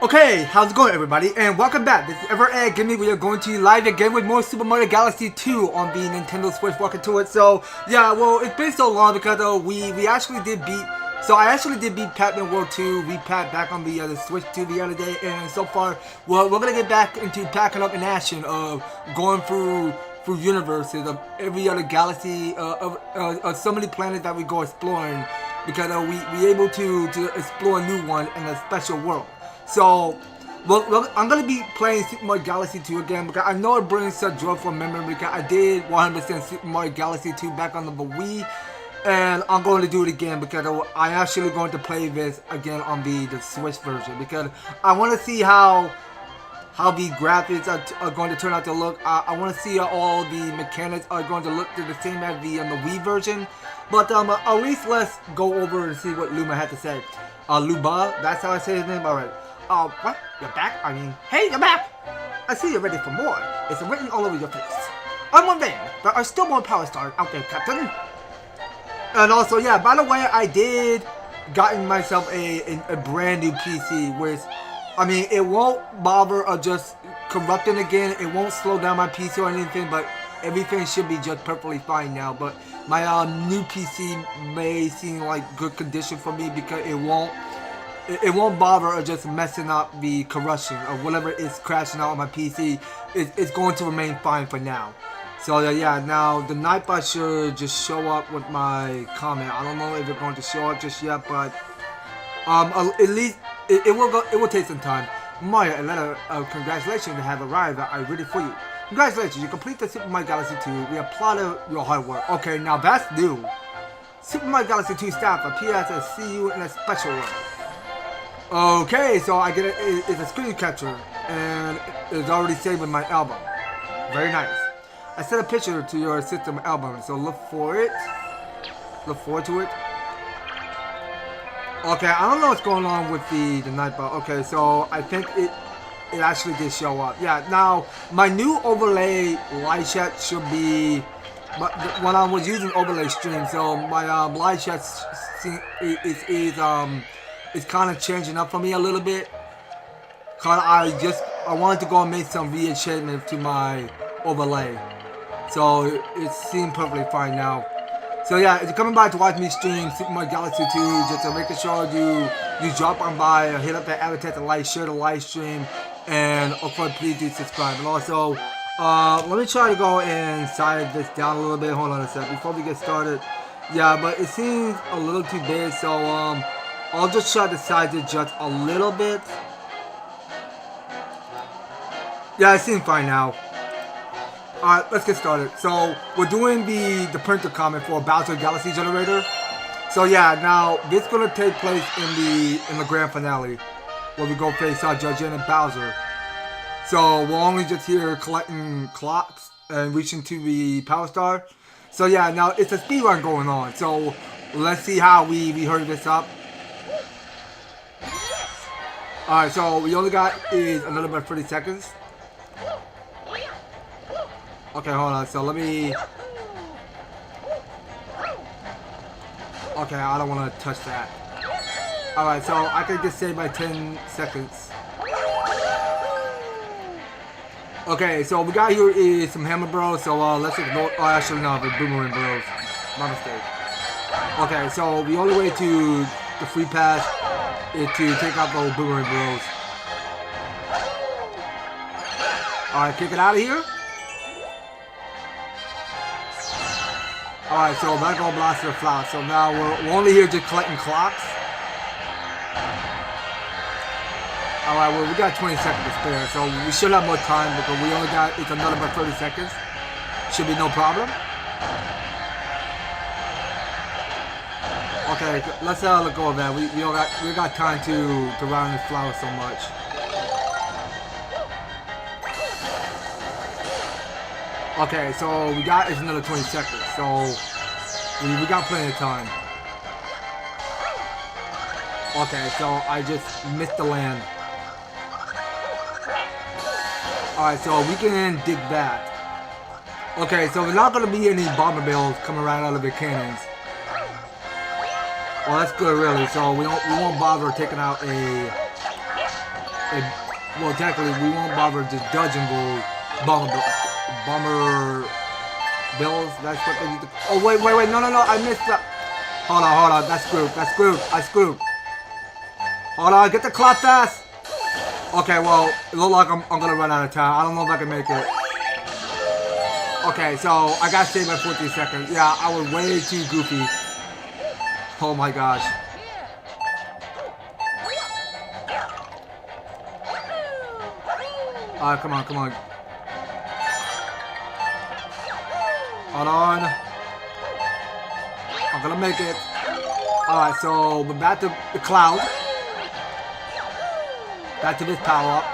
Okay, how's it going everybody, and welcome back. This is Ever Ed Gimme. We are going to live again with more Super Mario Galaxy 2 on the Nintendo Switch. Welcome to it. So, yeah, well, it's been so long because we actually did beat, I actually did beat Pac-Man World 2, repat back on the Switch 2 the other day, and so far, well, we're going to get back into packing up in action of going through universes of every other galaxy, of so many planets that we go exploring, because we able to explore a new one in a special world. So, well, I'm going to be playing Super Mario Galaxy 2 again because I know it brings such joyful memory because I did 100% Super Mario Galaxy 2 back on the Wii, and I'm going to do it again because I'm actually going to play this again on the Switch version because I want to see how the graphics are going to turn out to look. I want to see how all the mechanics are going to look the same as the Wii version. But at least let's go over and see what Luma had to say. Luba, that's how I say his name? Alright. What? You're back? I mean, hey, you're back! I see you're ready for more. It's written all over your face. I'm one man. There are still more Power Stars out there, Captain. And also, yeah, by the way, I did gotten myself a brand new PC, which, I mean, it won't bother just corrupting again. It won't slow down my PC or anything, but everything should be just perfectly fine now. But my new PC may seem like good condition for me because it won't bother just messing up the corruption or whatever is crashing out on my PC. It's going to remain fine for now. So yeah, now the Nightbot should just show up with my comment. I don't know if it's going to show up just yet, but at least it will take some time. Mario, a letter of congratulations have arrived. I'm ready for you. Congratulations, you complete the Super Mario Galaxy 2. We applaud your hard work. Okay, now that's new. Super Mario Galaxy 2 staff appears to see you in a special way. Okay, so I get it's a screen capture, and it's already saved in my album. Very nice. I sent a picture to your system album, so look for it. Look forward to it. Okay, I don't know what's going on with the Nightbot. Okay, so I think it actually did show up. Yeah, now my new overlay live chat should be, but when I was using overlay stream, so my live chat is kind of changing up for me a little bit. Cause I wanted to go and make some readjustment to my overlay, so it seemed perfectly fine now. So yeah, if you're coming by to watch me stream Super Mario Galaxy 2, just to make sure you drop on by, hit up that advertisement, like, share the live stream, and of course please do subscribe. And also, let me try to go and size this down a little bit. Hold on a sec before we get started. Yeah, but it seems a little too big, so I'll just try to size it just a little bit. Yeah, it seems fine now. Alright, let's get started. So, we're doing the printer comment for Bowser Galaxy Generator. So yeah, now this is gonna take place in the grand finale, where we go face Judge and Bowser. So we're only just here collecting clocks and reaching to the Power Star. So yeah, now it's a speed run going on. So let's see how we hurry this up. Alright, so we only got is a little bit 30 seconds. Okay, hold on. So let me. Okay, I don't want to touch that. Alright, so I can just save my 10 seconds. Okay, so we got here is some Hammer Bros. So let's ignore. Oh, actually no, the Boomerang Bros. My mistake. Okay, so the only way to the free pass is to take out those Boomerang Bros. Alright, kick it out of here. Alright, so back on Blaster Flower. So now we're only here just collecting clocks. Alright, well, we got 20 seconds to spare, so we should have more time because we only got, it's another about 30 seconds. Should be no problem. Okay, let's let go of that. We got time to round this flower so much. Okay, so we got is another 20 seconds, so we got plenty of time. Okay, so I just missed the land. Alright, so we can dig back. Okay, so there's not gonna be any bomber bills coming right out of the cannons. Well, that's good, really. So we won't bother taking out a well, technically, we won't bother just dodging the bomber bills. That's what they need to. Oh wait, no, I missed that. Hold on, that's screwed. I screwed. Hold on, get the clock fast. Okay, well, it looks like I'm gonna run out of time. I don't know if I can make it. Okay, so I got saved by 14 seconds. Yeah, I was way too goofy. Oh my gosh. Alright, come on. Hold on. I'm gonna make it. Alright, so we're back to the cloud. Back to this power up.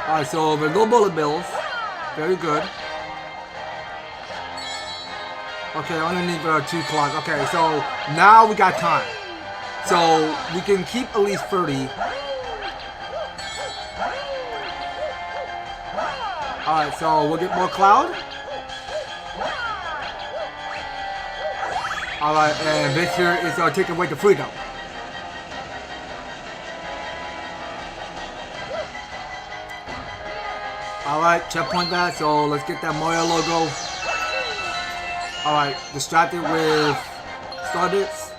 Alright, so there's no bullet bills. Very good. Okay, underneath 2 clocks. Okay, so now we got time. So we can keep at least 30. Alright, so we'll get more cloud. Alright, and this here is taking away the freedom. Alright, checkpoint that, so let's get that Mario logo. Alright, distracted with star bits.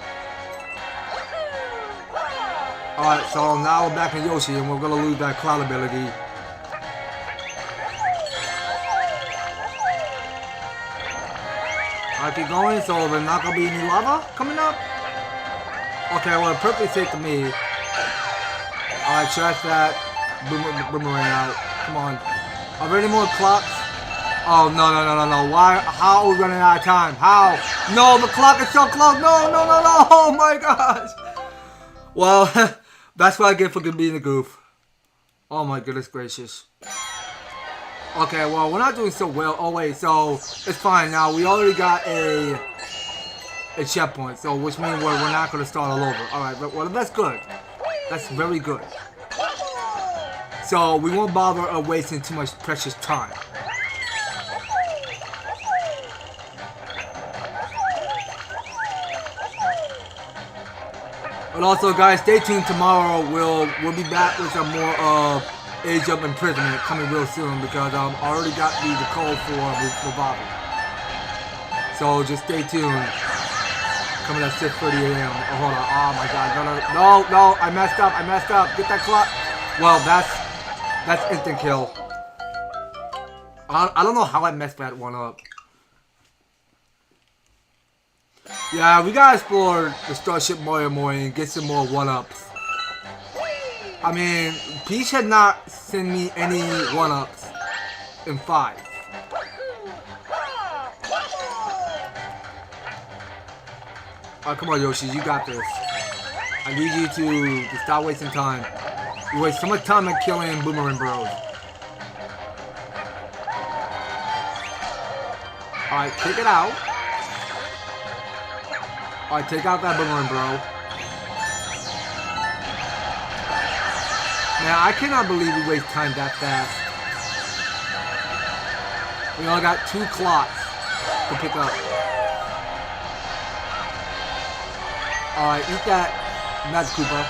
Alright, so now we're back in Yoshi and we're gonna lose that cloud ability. Alright, keep going, so there's not gonna be any lava coming up? Okay, well, perfectly safe to me. Alright, trash that. Boomerang out. Come on. Are there any more clocks? Oh, no. Why? How are we running out of time? How? No, the clock is so close. No. Oh my gosh. Well, that's what I get for being a goof. Oh my goodness gracious. Okay, well, we're not doing so well. Oh wait, so it's fine now. We already got a checkpoint, so which means we're not going to start all over. Alright, well, that's good. That's very good. So we won't bother wasting too much precious time. But also, guys, stay tuned. Tomorrow we'll be back with some more Age of Imprisonment coming real soon because I already got the code for Bobby. So just stay tuned. Coming at 6:30 a.m. Oh, hold on. Oh my God. No. I messed up. Get that clock. Well, that's instant kill. I don't know how I messed that one up. Yeah, we gotta explore the Starship Mario more and get some more 1-ups. I mean, Peach had not sent me any 1-ups in 5. Alright, come on, Yoshi, you got this. I need you to stop wasting time. You waste so much time at killing Boomerang Bros. Alright, take it out. Alright, take out that Boomerang Bro. Man, I cannot believe we waste time that fast. We only got 2 clocks to pick up. Alright, eat that Magic Koopa.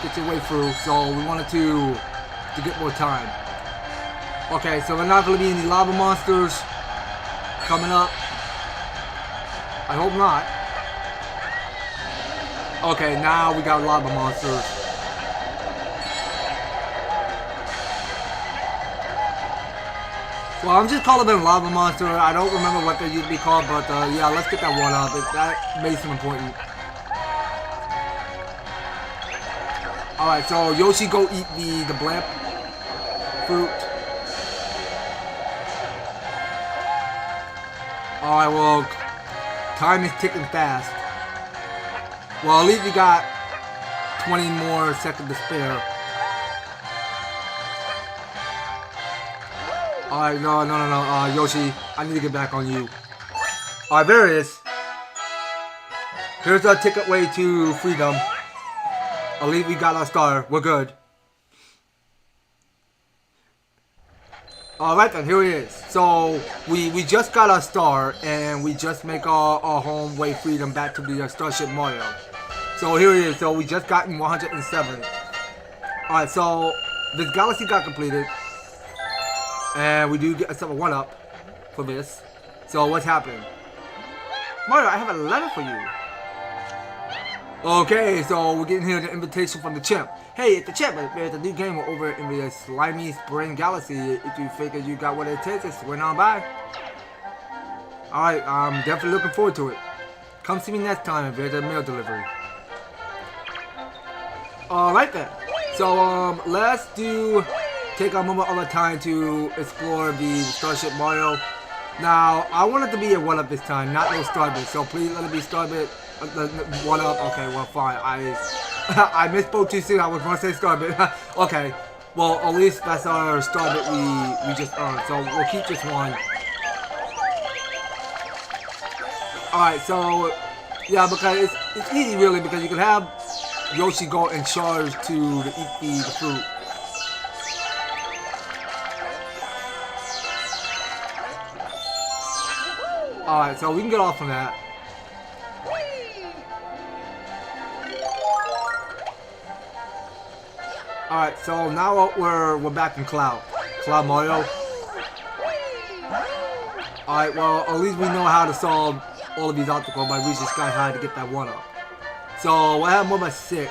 Get your way through. So we wanted to get more time. Okay, so we're not going to be any lava monsters coming up. I hope not. Okay, now we got lava monsters. Well, I'm just calling them lava monster. I don't remember what they used to be called, but yeah, let's get that one up. That makes them important. Alright, so Yoshi go eat the blimp fruit. Alright, well, time is ticking fast. Well, at least we got 20 more seconds to spare. Alright, no, Yoshi, I need to get back on you. Alright, there it is. Here's our ticket way to freedom. At least we got our star. We're good. Alright then, here it is. So, we just got our star, and we just make our home way freedom back to the Starship Mario. So here it is. So we just gotten 107. Alright, so this galaxy got completed. And we do get a 1-up for this. So what's happening? Mario, I have a letter for you. Okay, so we're getting here the invitation from the chimp. Hey, it's the chimp. There's a new game over in the slimy spring galaxy. If you figure you got what it takes, just swing on by. Alright, I'm definitely looking forward to it. Come see me next time if there's a mail delivery. Alright then. So, let's take a moment of our time to explore the Starship Mario. Now, I want it to be a 1-up this time, not no Starbit. So please let it be Starbit. 1-up. Okay, well, fine. I misspoke too soon. I was going to say Starbit. Okay. Well, at least that's our Starbit we just earned. So we'll keep this one. Alright, so yeah, because it's easy really, because you can have Yoshi go in charge to eat the fruit. Alright, so we can get off from that. Alright, so now we're back in Cloud Mario. Alright, well, at least we know how to solve all of these obstacles by reaching sky high to get that 1-up. So I have more by 6.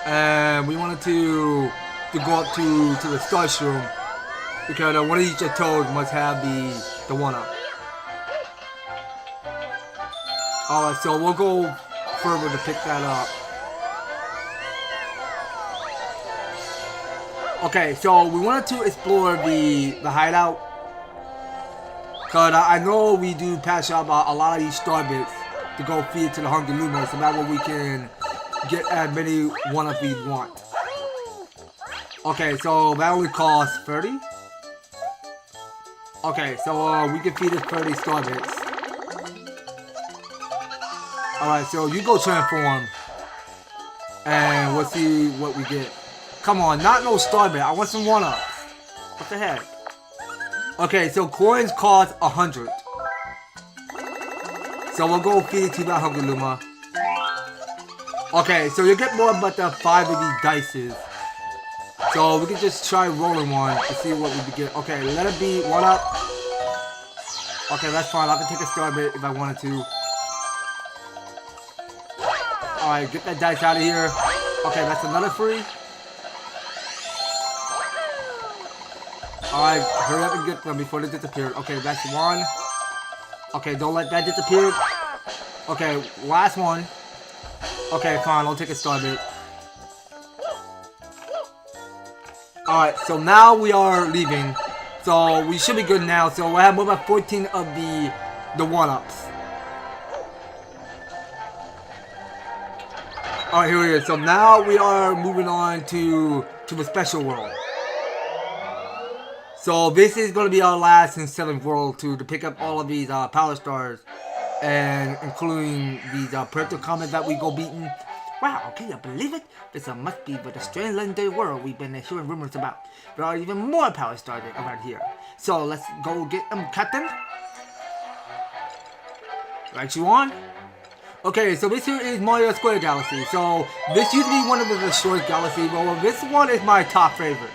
And we wanted to go up to the Starship Room, because one of each toads must have the 1-up. Alright, so we'll go further to pick that up. Okay, so we wanted to explore the hideout. Because I know we do pass up a lot of these star bits to go feed it to the Hungry Luma, so that way we can get as many 1-ups we want. Okay, so that only costs 30? Okay, so we can feed it 30 star bits. Alright, so you go transform. And we'll see what we get. Come on, not no Starbit. I want some 1-ups. What the heck? Okay, so coins cost 100. So we'll go feed it to that Hungry Luma. Okay, so you get more but the 5 of these dices. So we can just try rolling one to see what we can get. Okay, let it be 1-up. Okay, that's fine. I can take a Starbit if I wanted to. Alright, get that dice out of here. Okay, that's another free. Alright, hurry up and get them before they disappear. Okay, that's one. Okay, don't let that disappear. Okay, last one. Okay, fine, I'll take a Starbit. Alright, so now we are leaving. So we should be good now. So I have more than 14 of the 1-ups. Alright, here it is. So now we are moving on to the special world. So this is going to be our last and 7th world to pick up all of these power stars, and including these Puerto Comets that we go beating. Wow, can you believe it? This must be the strange legendary world we've been hearing rumors about. There are even more power stars around here. So let's go get them, Captain. Right you on? Okay, so this here is Mario Square Galaxy. So this used to be one of the short galaxies, but this one is my top favorite.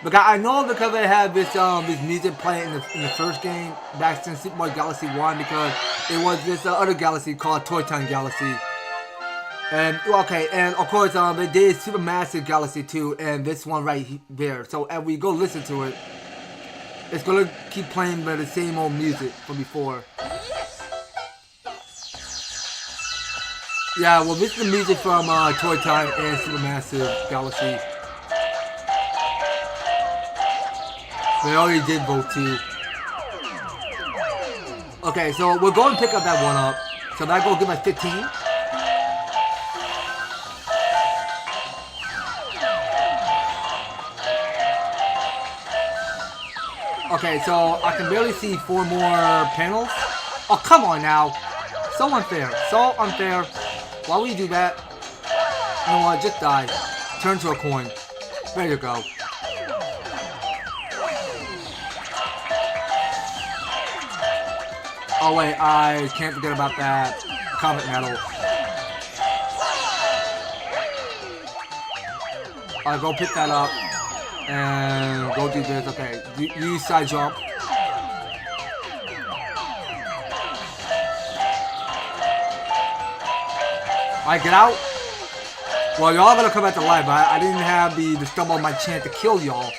Because I know because they had this music playing in the first game back since Super Mario Galaxy 1, because it was this other galaxy called Toy Town Galaxy. And okay, and of course they did Super Massive Galaxy 2 and this one right there. So as we go listen to it, it's gonna keep playing the same old music from before. Yeah, well, this is the music from Toy Time and Supermassive Galaxy. They already did both too. Okay, so we're going to pick up that 1-up. So that go give us 15. Okay, so I can barely see 4 more panels. Oh, come on now. So unfair. So unfair. Why would you do that? You know what? Just die. Turn to a coin. There you go. Oh wait, I can't forget about that comet medal. Go pick that up. And go do this. Okay, use side jump. Alright, get out. Well, y'all gonna come back to life, but I didn't have the stumble on my chance to kill y'all.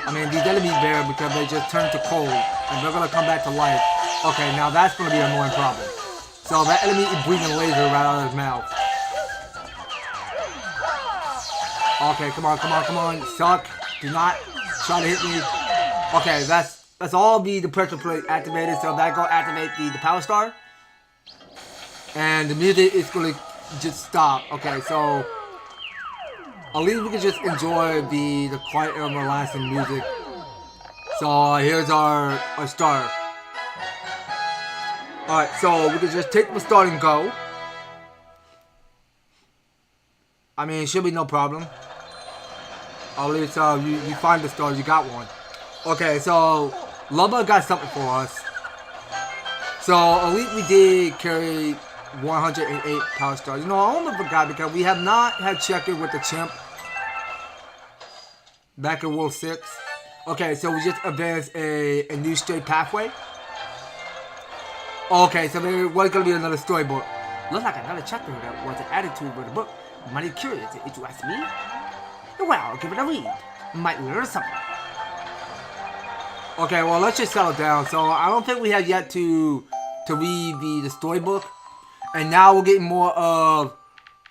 I mean, these enemies there because they just turned to cold, and they're gonna come back to life. Okay, now that's gonna be an annoying problem. So that enemy is breathing laser right out of his mouth. Okay, come on, suck. Do not try to hit me. Okay, that's all the pressure plate activated, so that go activate the power star. And the music is gonna just stop. Okay, so at least we can just enjoy the quiet and relaxing music. So here's our star. Alright, so we can just take the start and go. I mean, it should be no problem. At least you find the star, you got one. Okay, so Lubba got something for us. So at least we did carry 108 power stars. You know, I almost forgot because we have not had checked it with the chimp back in World 6. Okay, so we just advanced a new straight pathway. Okay, so there was going to be another storybook. Looks like another chapter that was added to the book. Mighty curious, if you ask me. Well, give it a read. Might learn something. Okay, well, let's just settle down. So I don't think we have yet to read the storybook. And now we're getting more of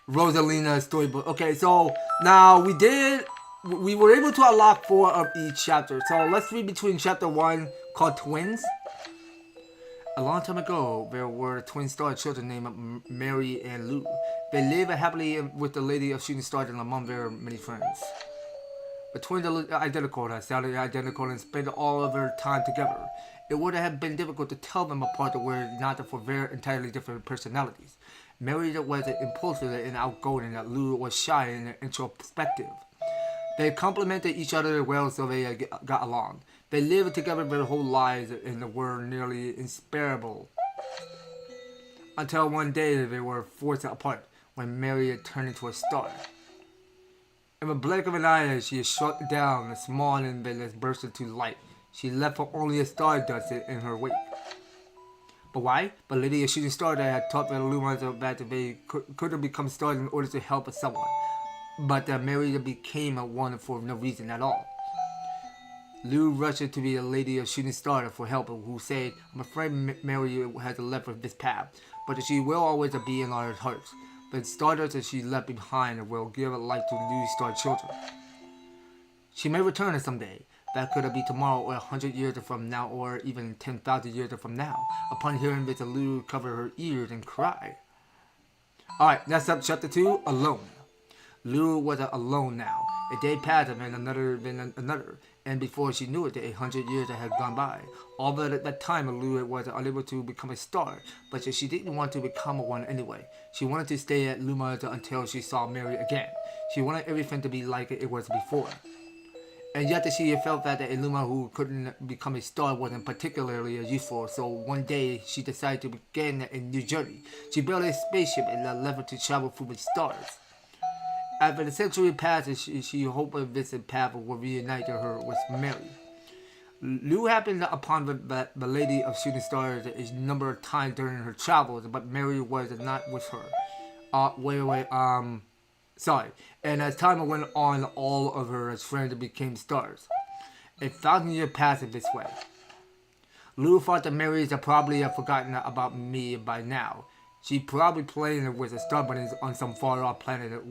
Rosalina's storybook. Okay, so now we were able to unlock 4 of each chapter. So let's read between chapter 1 called Twins. A long time ago, there were twin star children named Mary and Lou. They lived happily with the lady of shooting stars and among their many friends. The twins are identical, sounded identical, and spent all of their time together. It would have been difficult to tell them apart were it not for their entirely different personalities. Mary was impulsive and outgoing, and Lou was shy and introspective. They complemented each other well, so they got along. They lived together their whole lives and were nearly inseparable. Until one day they were forced apart when Mary turned into a star. In the blink of an eye, she shrunk down, small and then burst into light. She left for only a stardust in her wake. But why? But Lady, a shooting star that had taught the Lumans that they couldn't become stars in order to help someone. But Mary became one for no reason at all. Lou rushed to be a lady of shooting star for help, who said, "I'm afraid Mary has left this path, but she will always be in our hearts. The stardust that she left behind will give life to Lou's star children. She may return someday. That could be tomorrow or 100 years from now or even 10,000 years from now." Upon hearing this, Lou covered her ears and cried. Alright, next up, chapter 2, Alone. Lou was alone now. A day passed and another, and before she knew it, 100 years had gone by. Although at that time, Lou was unable to become a star, but she didn't want to become one anyway. She wanted to stay at Luma until she saw Mary again. She wanted everything to be like it was before. And yet she felt that a Luma who couldn't become a star wasn't particularly useful, so one day she decided to begin a new journey. She built a spaceship and left to travel through the stars. After the century passed, she hoped this path would reunite her with Mary. Lou happened upon the Lady of Shooting Stars a number of times during her travels, but Mary was not with her. And as time went on, all of her friends became stars. 1,000 years passed this way. Lou thought that Mary's probably forgotten about me by now. She probably playing with the star bunnies on some far-off planet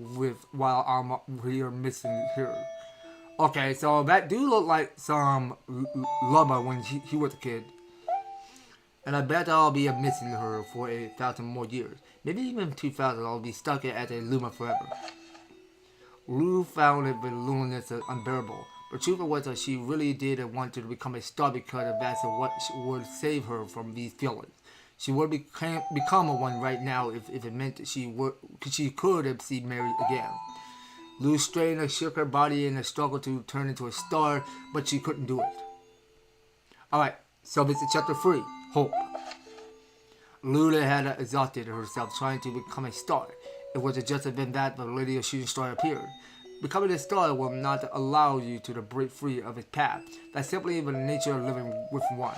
while I'm here missing her. Okay, so that do look like some Lubba when he was a kid. And I bet I'll be missing her for 1,000 more years. Maybe even 2,000. I'll be stuck as a Luma forever. Lou found the loneliness unbearable. But the truth was that she really did want to become a star because that's what would save her from these feelings. She would become one right now if it meant that she could see Mary again. Lou strained and shook her body in a struggle to turn into a star, but she couldn't do it. Alright, so this is chapter 3, Hope. Lou had exhausted herself trying to become a star. It was just then that the Lady of Shooting Star appeared. Becoming a star will not allow you to break free of its path. That's simply the nature of living with one.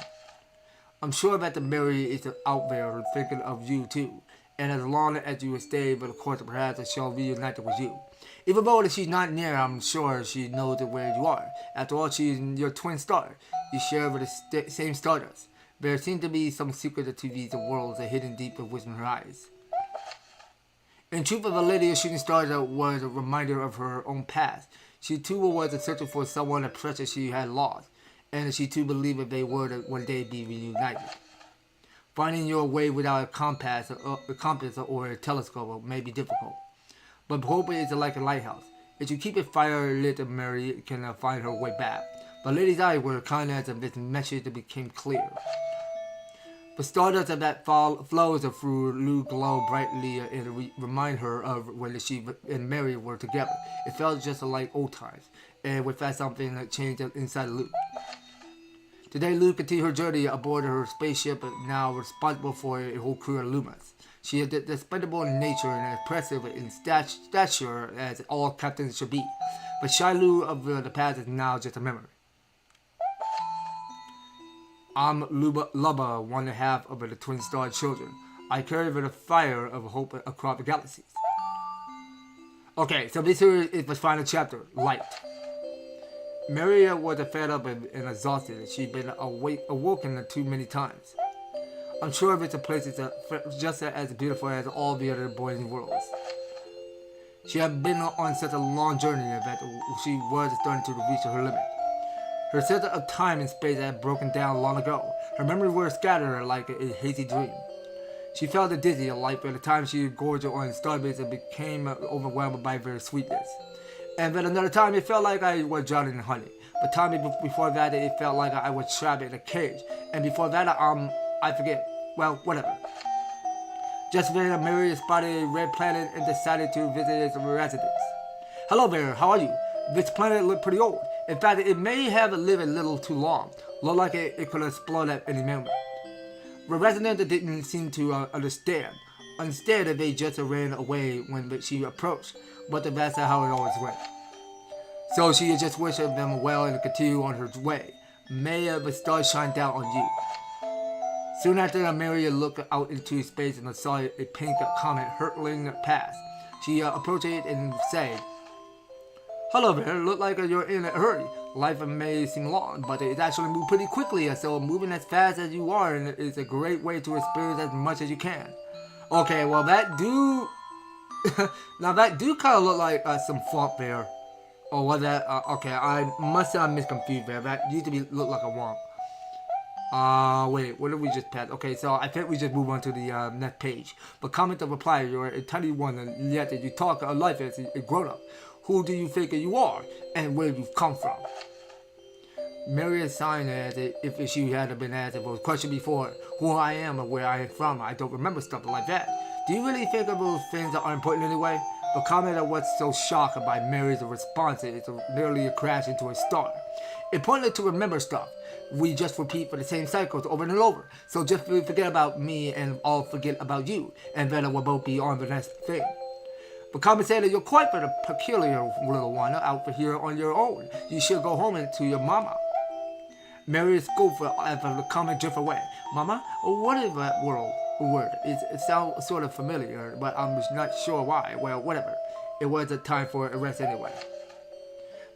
I'm sure that the Mary is out there thinking of you too, and as long as you stay, but of course perhaps she'll reunite with you. Even though she's not near, I'm sure she knows where you are. After all, she's your twin star. You share with the same stardust. There seems to be some secret to these worlds hidden deep within her eyes. In truth, the lady of shooting stars was a reminder of her own past. She too was searching for someone precious she had lost, and she too believed that they would one day be reunited. Finding your way without a compass or a telescope may be difficult, but hope is like a lighthouse. If you keep it fire-lit, Mary can find her way back. The lady's eyes were kind as this message became clear. The stardust of that flows through Lou glow brightly and remind her of when she and Mary were together. It felt just like old times, and with that something that changed inside Lou. Today, Lou continued her journey aboard her spaceship, now responsible for a whole crew of Lumas. She is despicable in nature and impressive in stature as all captains should be, but Shy Lou of the past is now just a memory. I'm Lubba, one half of the twin star children. I carry the fire of hope across the galaxies. Okay, so this here is the final chapter, Light. Mary was fed up and exhausted. She'd been awoken too many times. I'm sure this place is just as beautiful as all the other boys' worlds. She had been on such a long journey that she was starting to reach her limit. Her sense of time and space had broken down long ago. Her memories were scattered like a hazy dream. She felt dizzy at life. By the time she gorged on starbase and became overwhelmed by their sweetness. And then another time it felt like I was drowning in honey. But time before that it felt like I was trapped in a cage. And before that I forget. Well, whatever. Just then Mary spotted a red planet and decided to visit its residence. Hello there, how are you? This planet looked pretty old. In fact, it may have lived a little too long. Looked like it could explode at any moment. The resident didn't seem to understand. Instead, they just ran away when she approached. But that's how it always went. So she just wished them well and continued on her way. May the stars shine down on you. Soon after, Mary looked out into space and saw a pink comet hurtling past. She approached it and said, "Hello there, look like you're in a hurry. Life may seem long, but it actually moves pretty quickly, so moving as fast as you are is a great way to experience as much as you can." Okay, well that do... now that do kind of look like some font there. Or was that... okay, I must have misconfused there. That used to look like a womp. Wait, what did we just pass? Okay, so I think we just move on to the next page. But comment or reply, you're a tiny one, and yet you talk of life as a grown-up. Who do you think you are, and where you've come from? Mary signed as if she had been asked a question before, who I am and where I am from. I don't remember stuff like that. Do you really think of those things that are important anyway? The comment of what's so shocked by Mary's response is nearly a crash into a star. Important to remember stuff. We just repeat for the same cycles over and over. So just forget about me and I'll forget about you. And then we'll both be on the next thing. But comment said that you're quite a peculiar little one out here on your own. You should go home to your mama. Mary scoffed at the comment drift away. Mama? What is that word? It sounds sort of familiar, but I'm not sure why. Well, whatever. It was a time for a rest anyway.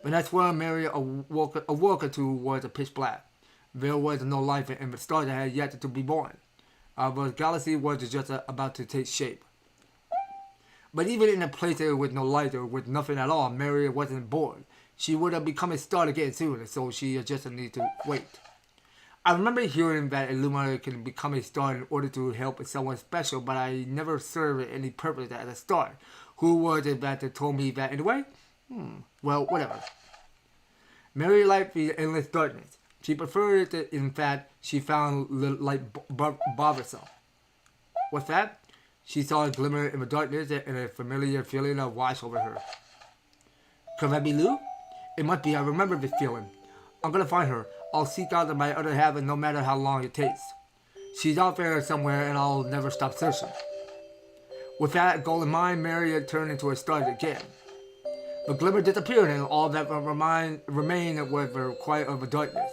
But that's where Mary awoke towards a pitch black. There was no life and the stars had yet to be born. The galaxy was just about to take shape. But even in a place with no light or with nothing at all, Mary wasn't bored. She would have become a star again soon, so she just needed to wait. I remember hearing that a Luma can become a star in order to help someone special, but I never served any purpose as a star. Who was it that told me that anyway? Well, whatever. Mary liked the endless darkness. She preferred it. In fact, she found light bothersome. What's that? She saw a glimmer in the darkness and a familiar feeling washed over her. Could that be Lou? It must be. I remember this feeling. I'm gonna find her. I'll seek out my other half, no matter how long it takes. She's out there somewhere, and I'll never stop searching. With that goal in mind, Mary turned into a star again. The glimmer disappeared and all that remained was the quiet of the darkness.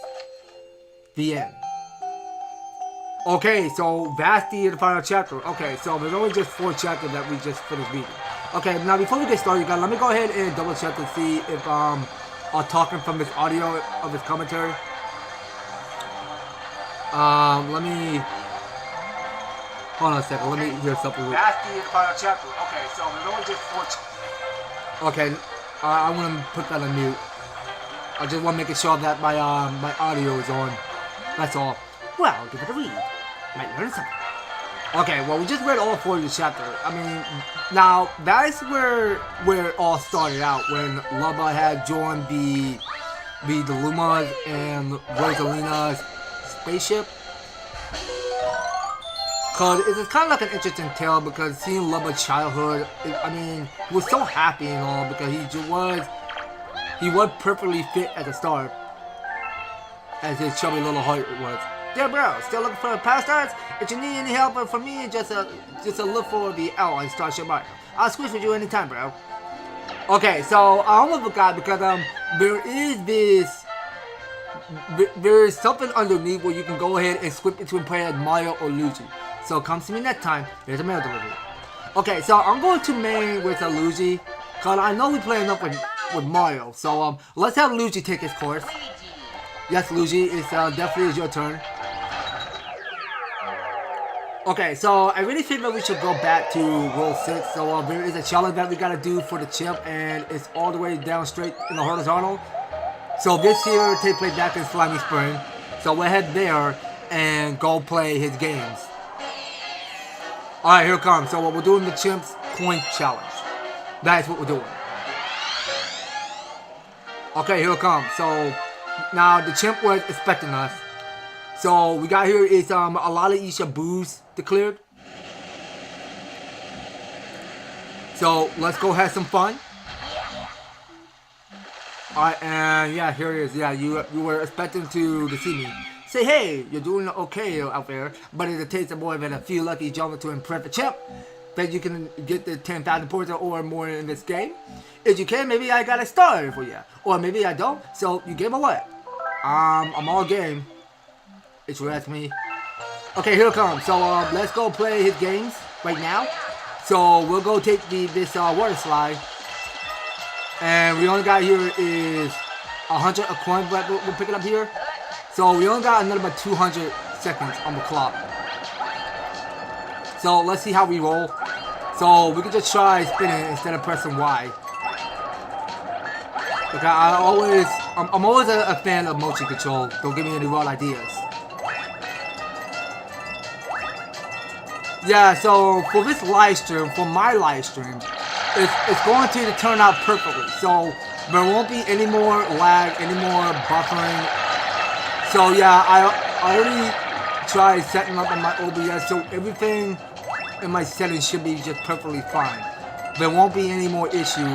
The end. Okay, so that's the final chapter. Okay, so there's only just 4 chapters that we just finished reading. Okay, now before we get started, guys, let me go ahead and double check to see if I'm talking from this audio of this commentary. Let me hold on a second. Let me hear something. That's the final chapter. Okay, so there's only just 4. Okay, I'm gonna put that on mute. I just want to make sure that my my audio is on. That's all. Well, give it a read. Might learn something. Okay, well, we just read all 4 of the chapter. I mean, now, that's where it all started out, when Lubba had joined the Lumas and Rosalina's spaceship. Because it's kind of like an interesting tale, because seeing Lubba's childhood, I mean, he was so happy and all, because he was perfectly fit at the start, as his chubby little heart was. Yeah, bro, still looking for pastimes? If you need any help from me, just look for the L and start your mark. I'll squish with you anytime, bro. Okay, so I almost forgot because there's something underneath where you can go ahead and switch between playing Mario or Luigi. So come see me next time. Here's a mail delivery. Okay, so I'm going to main with Luigi, cause I know we play enough with Mario. So let's have Luigi take his course. Yes, Luigi, it's definitely is your turn. Okay, so I really think that we should go back to World 6. So there is a challenge that we gotta do for the chimp, and it's all the way down straight in the horizontal. So this here takes place back in Slimy Spring. So we'll head there and go play his games. Alright, here it comes. So we're doing the chimp's coin challenge. That's what we're doing. Okay, here it comes. So now the chimp was expecting us. So we got here is a lot of Isha booze declared. So let's go have some fun. Alright, and yeah, here it is. Yeah, you were expecting to see me. Say, hey, you're doing okay out there, but it takes more than a few lucky jumps to impress the chimp. That you can get the 10,000 points or more in this game. If you can, maybe I got a star for you. Or maybe I don't. So you game or what? I'm all game. If you ask me. Okay, here it comes. So let's go play his games right now. So we'll go take this water slide. And we only got here is 100 a coin that we'll pick it up here. So we only got another about 200 seconds on the clock. So let's see how we roll. So we can just try spinning instead of pressing Y. Okay, I'm always a fan of motion control. Don't give me any wrong ideas. Yeah, so for this live stream, for my live stream, it's going to turn out perfectly. So there won't be any more lag, any more buffering. So yeah, I already tried setting up on my OBS, so everything in my settings should be just perfectly fine. There won't be any more issue,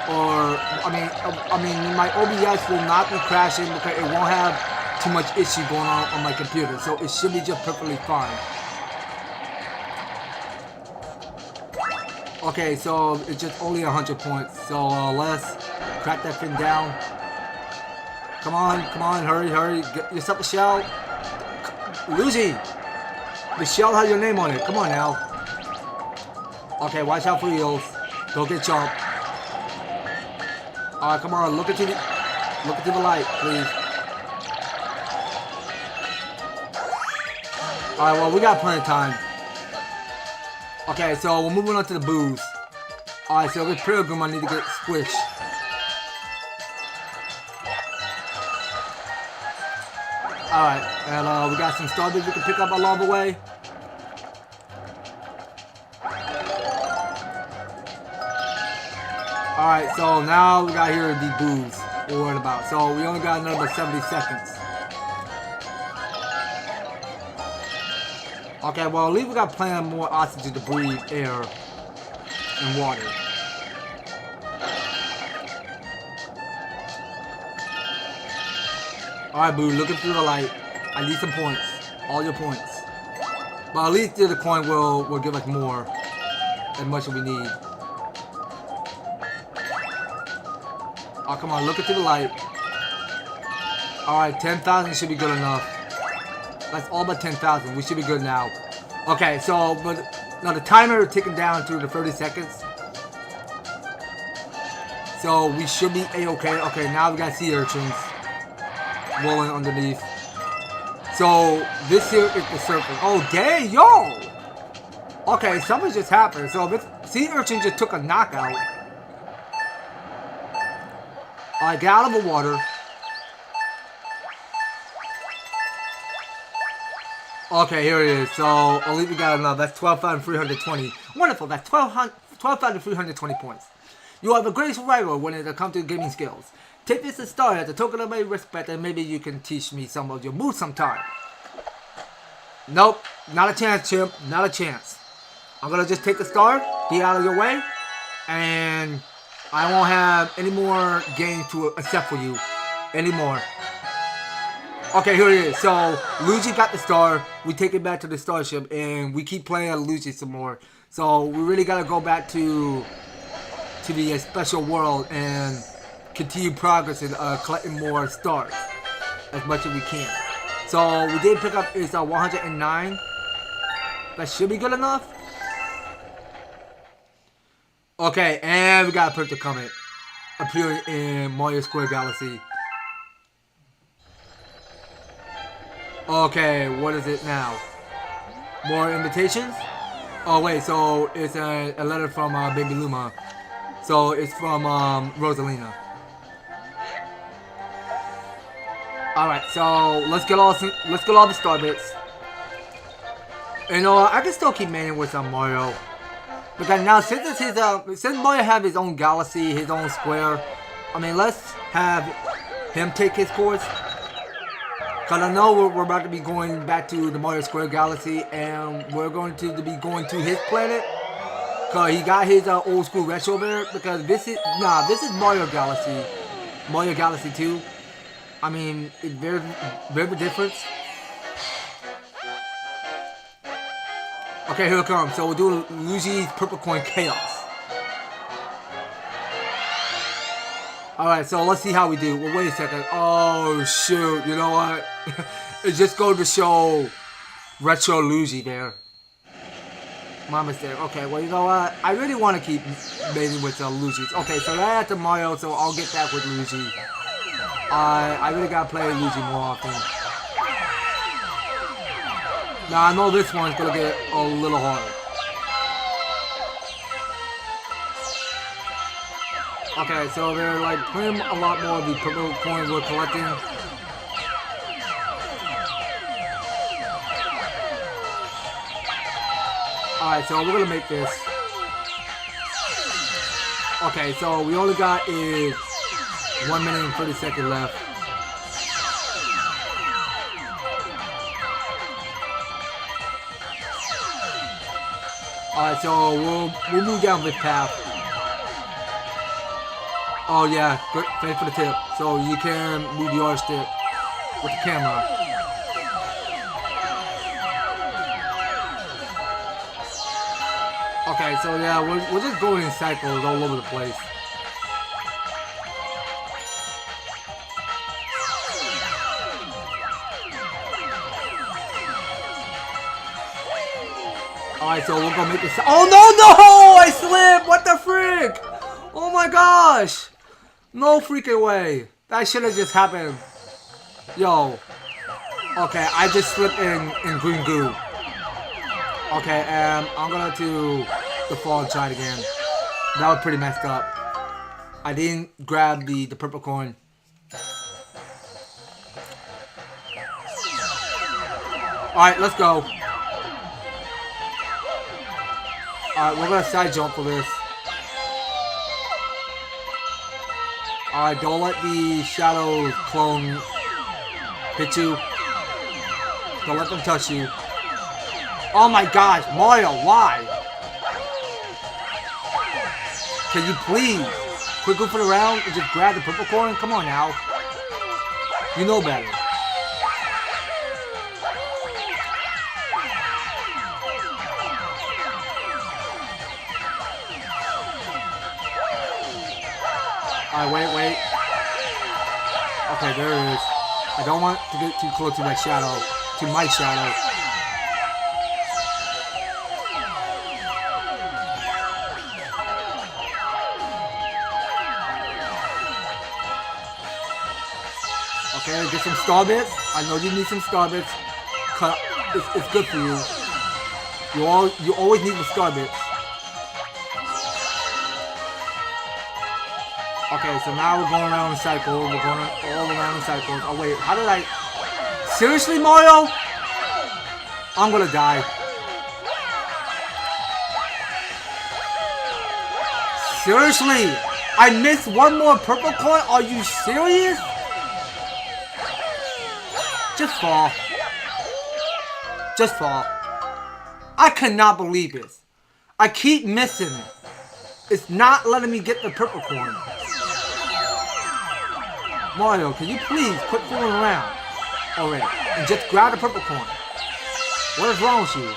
or I mean, my OBS will not be crashing because it won't have too much issue going on my computer. So it should be just perfectly fine. Okay, so it's just only 100 points. So let's crack that thing down. Come on, hurry. Get yourself a shell. Luigi! The shell has your name on it. Come on now. Okay, watch out for heels. Don't get jumped. Alright, come on. Look into the light, please. Alright, well, we got plenty of time. Okay, so we're moving on to the booze. Alright, so this pilgrim I need to get squished. Alright, and we got some strawberries we can pick up along the way. Alright, so now we got here the booze we're worried about. So we only got another 70 seconds. Okay, well at least we got plenty more oxygen to breathe air and water. Alright, boo, looking through the light. I need some points. All your points. But at least the coin will give us more. As much as we need. Oh, come on, look into the light. Alright, 10,000 should be good enough. That's all but 10,000. We should be good now. Okay, so, but now the timer is ticking down to the 30 seconds. So we should be a-okay. Okay, now we got sea urchins rolling underneath. So this here is the surfing. Oh, dang, yo! Okay, something just happened. So this sea urchin just took a knockout. Alright, get out of the water. Okay, here it is. So, at least we got enough. That's 12,320. Wonderful. That's 12,320 points. You are the greatest rival when it comes to gaming skills. Take this as a start as a token of my respect, and maybe you can teach me some of your moves sometime. Nope. Not a chance, chimp. Not a chance. I'm gonna just take the star, be out of your way, and I won't have any more games to accept for you anymore. Okay, here it is. So, Luigi got the star. We take it back to the starship, and we keep playing on Luigi some more. So, we really gotta go back to the special world and continue progress in collecting more stars as much as we can. So, we did pick up is 109. That should be good enough. Okay, and we got a perfect comment appearing in Mario Square Galaxy. Okay, what is it now? More invitations? Oh wait, so it's a letter from Baby Luma. So it's from Rosalina. Alright, so let's get all the star bits. You know, I can still keep manning with Mario. Because now since since Mario have his own galaxy, his own square, I mean let's have him take his course. Cause I know we're about to be going back to the Mario Square Galaxy, and we're going to be going to his planet. Cause he got his old school retro there. Because this is Mario Galaxy 2. I mean, it's very different. Okay, here it comes. So we'll do Luigi's Purple Coin Chaos. Alright, so let's see how we do. Well, wait a second. Oh, shoot. You know what? It's just going to show Retro Luigi there. My mistake. Okay, well, you know what? I really want to keep mating with Luigi's. Okay, so that's the Mario, so I'll get that with Luigi. I really got to play Luigi more often. Now, I know this one's going to get a little hard. Okay, so they're like putting a lot more of the purple coins we're collecting. Alright, so we're gonna make this. Okay, so we only got is 1 minute and 30 seconds left. Alright, so we'll move down this path. Oh yeah, good. Thanks for the tip. So you can move your stick with the camera. Okay, so yeah, we're just going in cycles all over the place. Alright, so we're gonna make this. Oh no! I slipped! What the frick? Oh my gosh! No freaking way. That should have just happened. Yo. Okay, I just slipped in green goo. Okay, I'm gonna do the fall and try it again. That was pretty messed up. I didn't grab the purple coin. Alright, let's go. Alright, we're gonna side jump for this. Alright, don't let the shadow clone hit you. Don't let them touch you. Oh my gosh, Mario, why? Can you please quit goofing around and just grab the purple coin? Come on now. You know better. Alright, wait. Okay, there it is. I don't want to get too close to that shadow. To my shadow. Okay, get some star bits. I know you need some star bits. It's good for you. You always need the star bits. Okay, so now we're going around in circles. We're going all around in circles. Oh wait, how did I? Seriously, Mario? I'm gonna die. Seriously? I missed one more purple coin? Are you serious? Just fall. Just fall. I cannot believe this. I keep missing it. It's not letting me get the purple coin. Mario, can you please quit fooling around already and just grab the purple coin? What is wrong with you?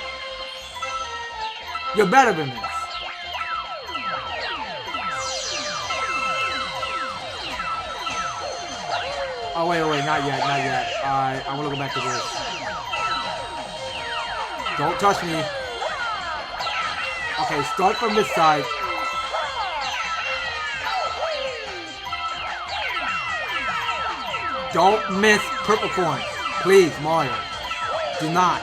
You're better than this. Oh wait, not yet. I want to go back to this. Don't touch me. Okay, start from this side. Don't miss purple coins. Please, Mario. Do not.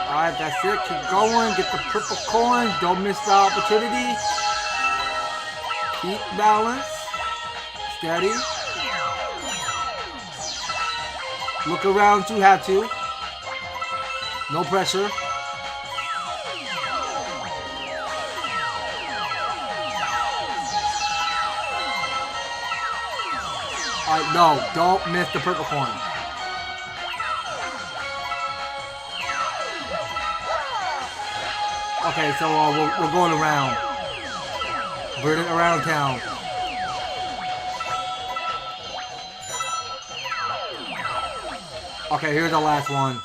Alright, that's it. Keep going. Get the purple coin. Don't miss the opportunity. Keep balance. Steady. Look around. You have to. No pressure. Alright, no. Don't miss the purple coin. Okay, so we're going around. We're around town. Okay, here's the last one.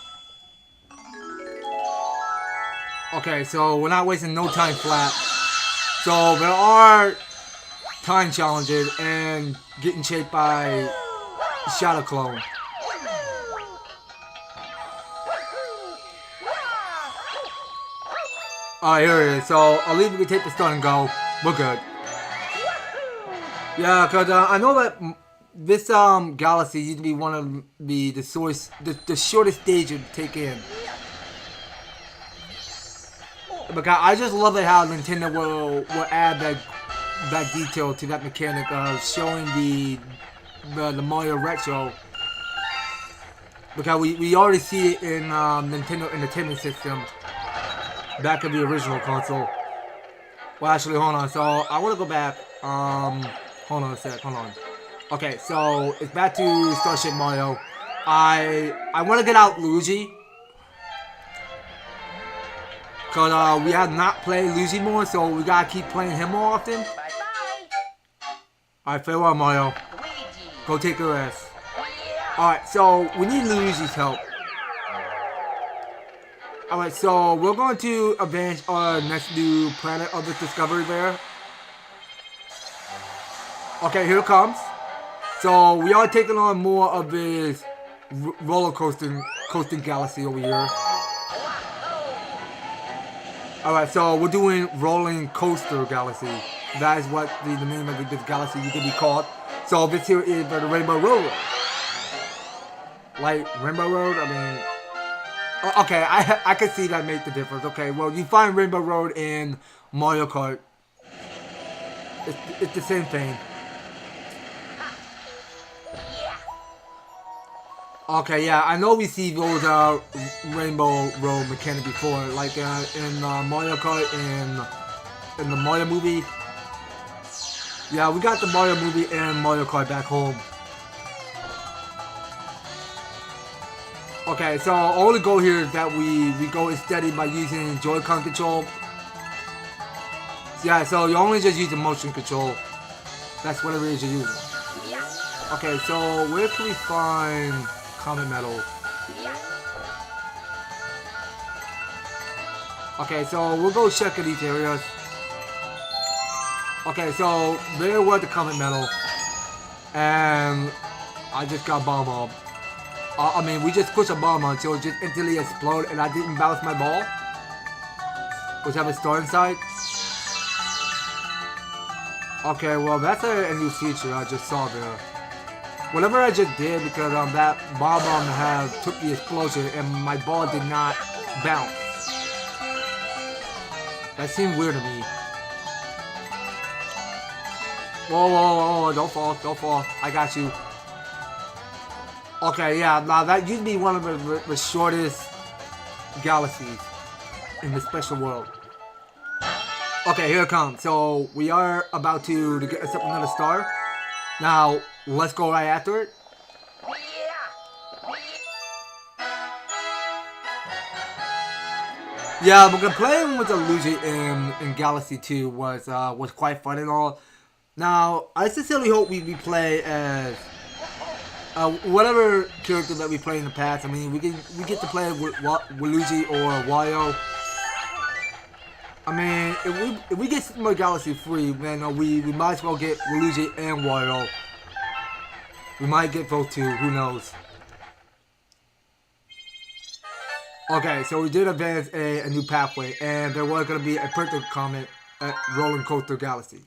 Okay, so we're not wasting no time flat. So there are time challenges and getting chased by Shadow Clone. Alright, here it is. So I'll leave you to take the stun and go. We're good. Yeah, because I know that this galaxy used to be one of the shortest stages to take in. Because I just love it how Nintendo will add that detail to that mechanic of showing the Mario Retro. Because we already see it in Nintendo Entertainment System back of the original console. Well, actually, hold on. So I want to go back. Hold on a sec. Hold on. Okay, so it's back to Starship Mario. I want to get out Luigi. Because we have not played Luigi more, so we gotta keep playing him more often. Alright, farewell, Mario. Go take a rest. Alright, so we need Luigi's help. Alright, so we're going to advance our next new planet of this discovery there. Okay, here it comes. So we are taking on more of this roller coasting galaxy over here. Alright, so we're doing Rolling Coaster Galaxy. That is what the name of this galaxy used to be called. So this here is the Rainbow Road. Like, Rainbow Road, I mean... Okay, I can see that make the difference. Okay, well, you find Rainbow Road in Mario Kart. It's the same thing. Okay, yeah, I know we see those Rainbow Road mechanic before, like in Mario Kart in the Mario movie. Yeah, we got the Mario movie and Mario Kart back home. Okay, so all the goal here is that we go steady by using Joy-Con control. Yeah, so you only just use the motion control. That's whatever it is you're using. Okay, so where can we find Comet Metal? Okay, so we'll go check in these areas. Okay, so there was the comet medal. And I just got bomb up. I mean, we just pushed a bomb until it just instantly exploded and I didn't bounce my ball. Which have a star inside. Okay, well that's a new feature I just saw there. Whatever I just did, because that bomb took the explosion and my ball did not bounce. That seemed weird to me. Whoa, whoa, whoa, don't fall, don't fall. I got you. Okay, yeah, now that used to be one of the shortest galaxies in the special world. Okay, here it comes. So, we are about to get us up another star. Now, let's go right after it. Yeah, but playing with the Luigi in Galaxy 2 was quite fun and all. Now, I sincerely hope we play as whatever character that we played in the past. I mean, we get to play with Luigi or Wario. I mean, if we get Super Mario Galaxy free, man, we might as well get Luigi and Wario. We might get both too. Who knows? Okay, so we did advance a new pathway, and there was going to be a printer comment at Roller Coaster Galaxy.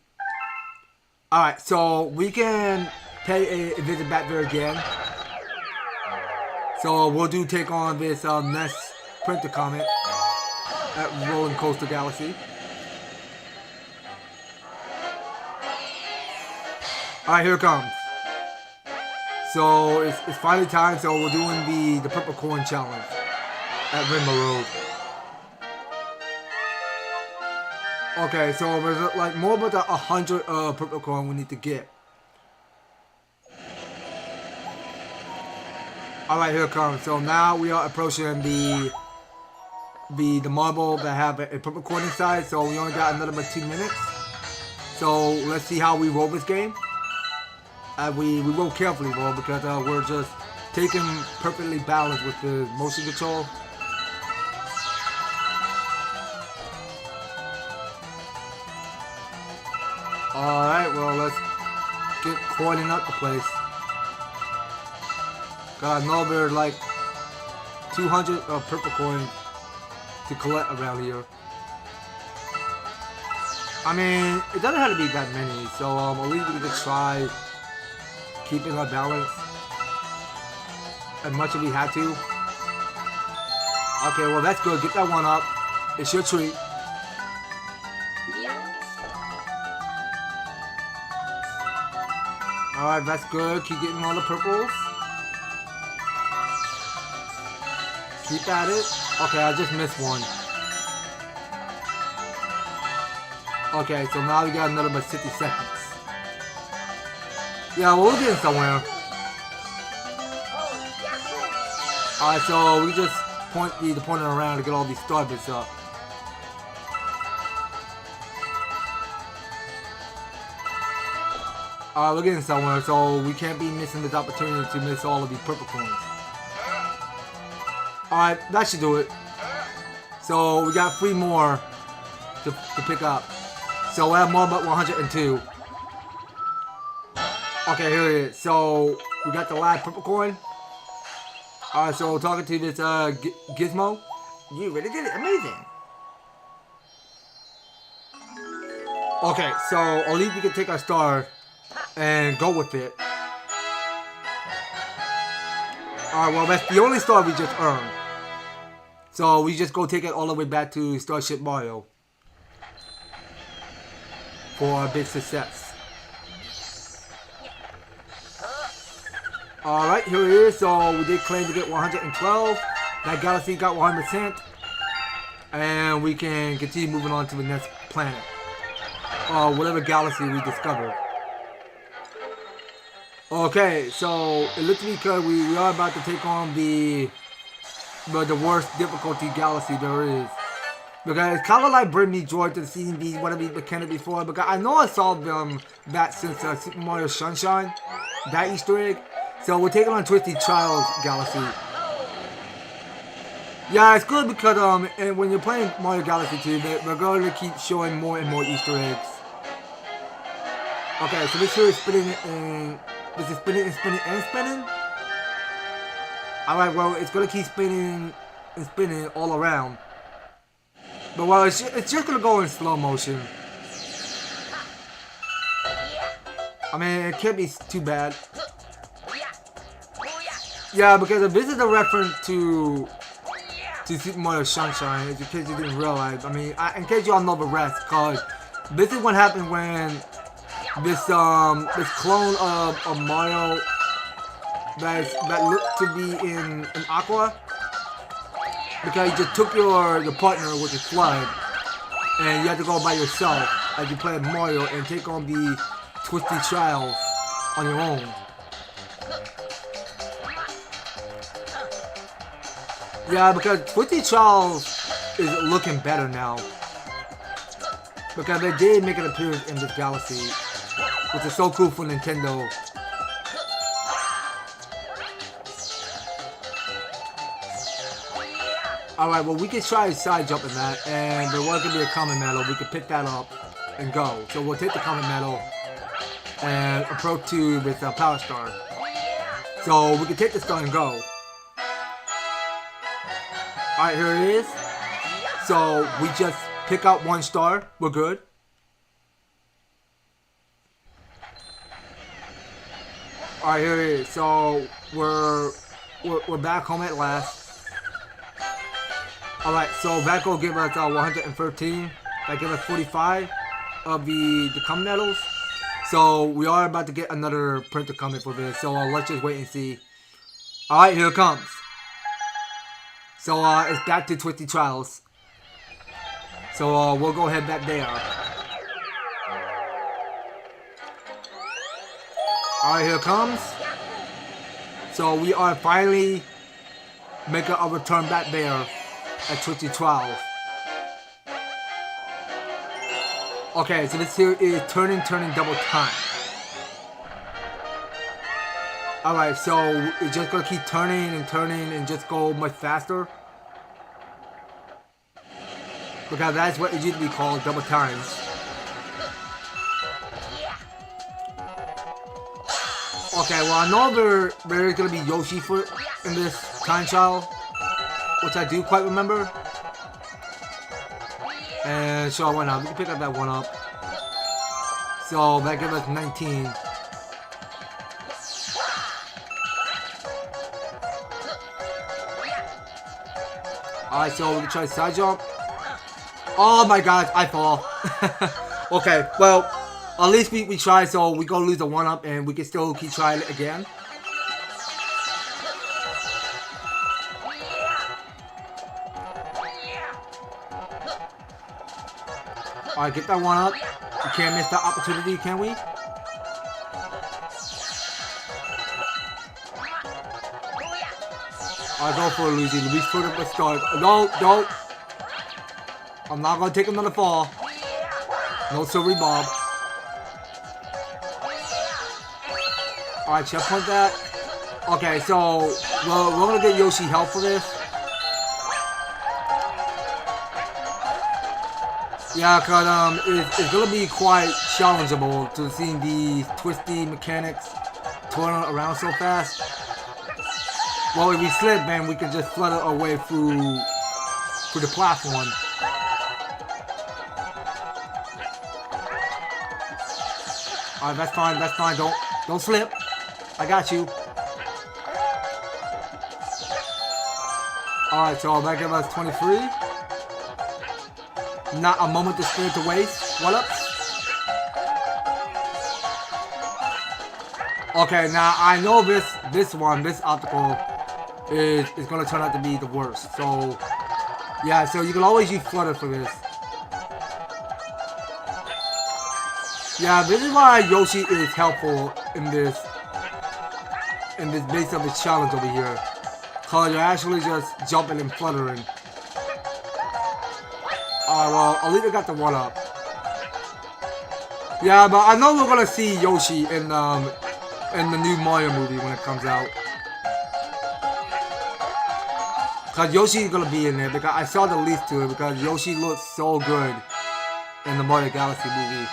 Alright, so we can pay a visit back there again. So we'll take on this next printer comment at Roller Coaster Galaxy. Alright, here it comes. So it's finally time, so we're doing the Purple Coin Challenge at Rainbow Road. Okay, so there's like more about 100 purple coin we need to get. Alright, here it comes. So now we are approaching the marble that have a purple coin inside. So we only got another 2 minutes. So let's see how we roll this game. We roll carefully, roll, because we're just taking perfectly balanced with the motion control. Alright, well, let's get coining up the place. God, I know there's like 200 purple coins to collect around here. I mean, it doesn't have to be that many, so at least we can just try keeping our balance as much as we had to. Okay, well, that's good. Get that one up. It's your treat. Alright, that's good. Keep getting all the purples. Keep at it. Okay, I just missed one. Okay, so now we got another 50 seconds. Yeah, well, we're getting somewhere. Alright, so we just point the pointer around to get all these star bits up. Alright, we're getting somewhere, so we can't be missing this opportunity to miss all of these purple coins. Alright, that should do it. So we got 3 more to pick up. So we have more but 102. Okay, here it is. So we got the last purple coin. Alright, so talking to this Gizmo. You really did it. Amazing. Okay, so at least we can take our star and go with it. Alright, well, that's the only star we just earned. So we just go take it all the way back to Starship Mario for a big success. Alright, here it is. So we did claim to get 112. That galaxy got 100%. And we can continue moving on to the next planet. Or whatever galaxy we discovered. Okay, so it looks to me because we are about to take on the worst difficulty galaxy there is. Because it's kind of like bring me joy to seeing these whatever the mechanic before. Because I know I saw them back since Super Mario Sunshine, that Easter egg. So we're taking on Twisty Child's galaxy. Yeah, it's good because and when you're playing Mario Galaxy 2, they're going to keep showing more and more Easter eggs. Okay, so this here is spinning and this is spinning and spinning and spinning. Alright, well, it's going to keep spinning and spinning all around. But well, it's just going to go in slow motion. I mean, it can't be too bad. Yeah, because if this is a reference to Super Mario Sunshine, in case you didn't realize. I mean, in case y'all know the rest, cause this is what happened when this clone of Mario that looked to be in Aqua, because you just took your partner with the flood, and you had to go by yourself as you play Mario and take on the Twisty Trials on your own. Yeah, because Twisty Trials is looking better now. Because they did make an appearance in this galaxy, which is so cool for Nintendo. Alright, well, we can try side jumping that, and there was going to be a common medal. We could pick that up and go. So we'll take the common medal and approach to with Power Star. So we can take the star and go. Alright, here it is. So we just pick out one star. We're good. Alright, here it is. So we're back home at last. Alright, so that will give us 113. That gives us 45 of the common medals. So we are about to get another printer coming for this. So let's just wait and see. Alright, here it comes. So it's back to Twisty Trials. So we'll go ahead back there. Alright, here it comes. So we are finally making a return back there at Twisty Trials. Okay, so this here is turning double time. Alright, so it's just gonna keep turning and just go much faster. Because that's what it used to be called, double times. Okay, well I know there's gonna be Yoshi in this time trial, which I do quite remember. And so why not? We can pick up that one up. So that gives us 19. Alright, so we can try side jump. Oh my god, I fall. Okay, well, at least we try, so we gonna lose the one up and we can still keep trying it again. Alright, get that one up. We can't miss that opportunity, can we? Alright, go for it, Luigi. Luigi put up a start. No, don't. I'm not gonna take another fall. No silvery bob. Alright, checkpoint that. Okay, so we're gonna get Yoshi help for this. Yeah, cause it's gonna be quite challengeable to see these twisty mechanics twirling around so fast. Well, if we slip, man, we can just flutter our way through the platform. Alright, that's fine. Don't slip. I got you. Alright, so that gives us 23. Not a moment to spare to waste. What up? Okay, now I know this obstacle is gonna turn out to be the worst. So yeah, so you can always use flutter for this. Yeah, this is why Yoshi is helpful in this base of the challenge over here. Cause you're actually just jumping and fluttering. Alright, well, at least I got the one up. Yeah, but I know we're gonna see Yoshi in the new Mario movie when it comes out. Cause Because Yoshi's gonna be in there, because I saw the least to it, because Yoshi looks so good in the Mario Galaxy movie.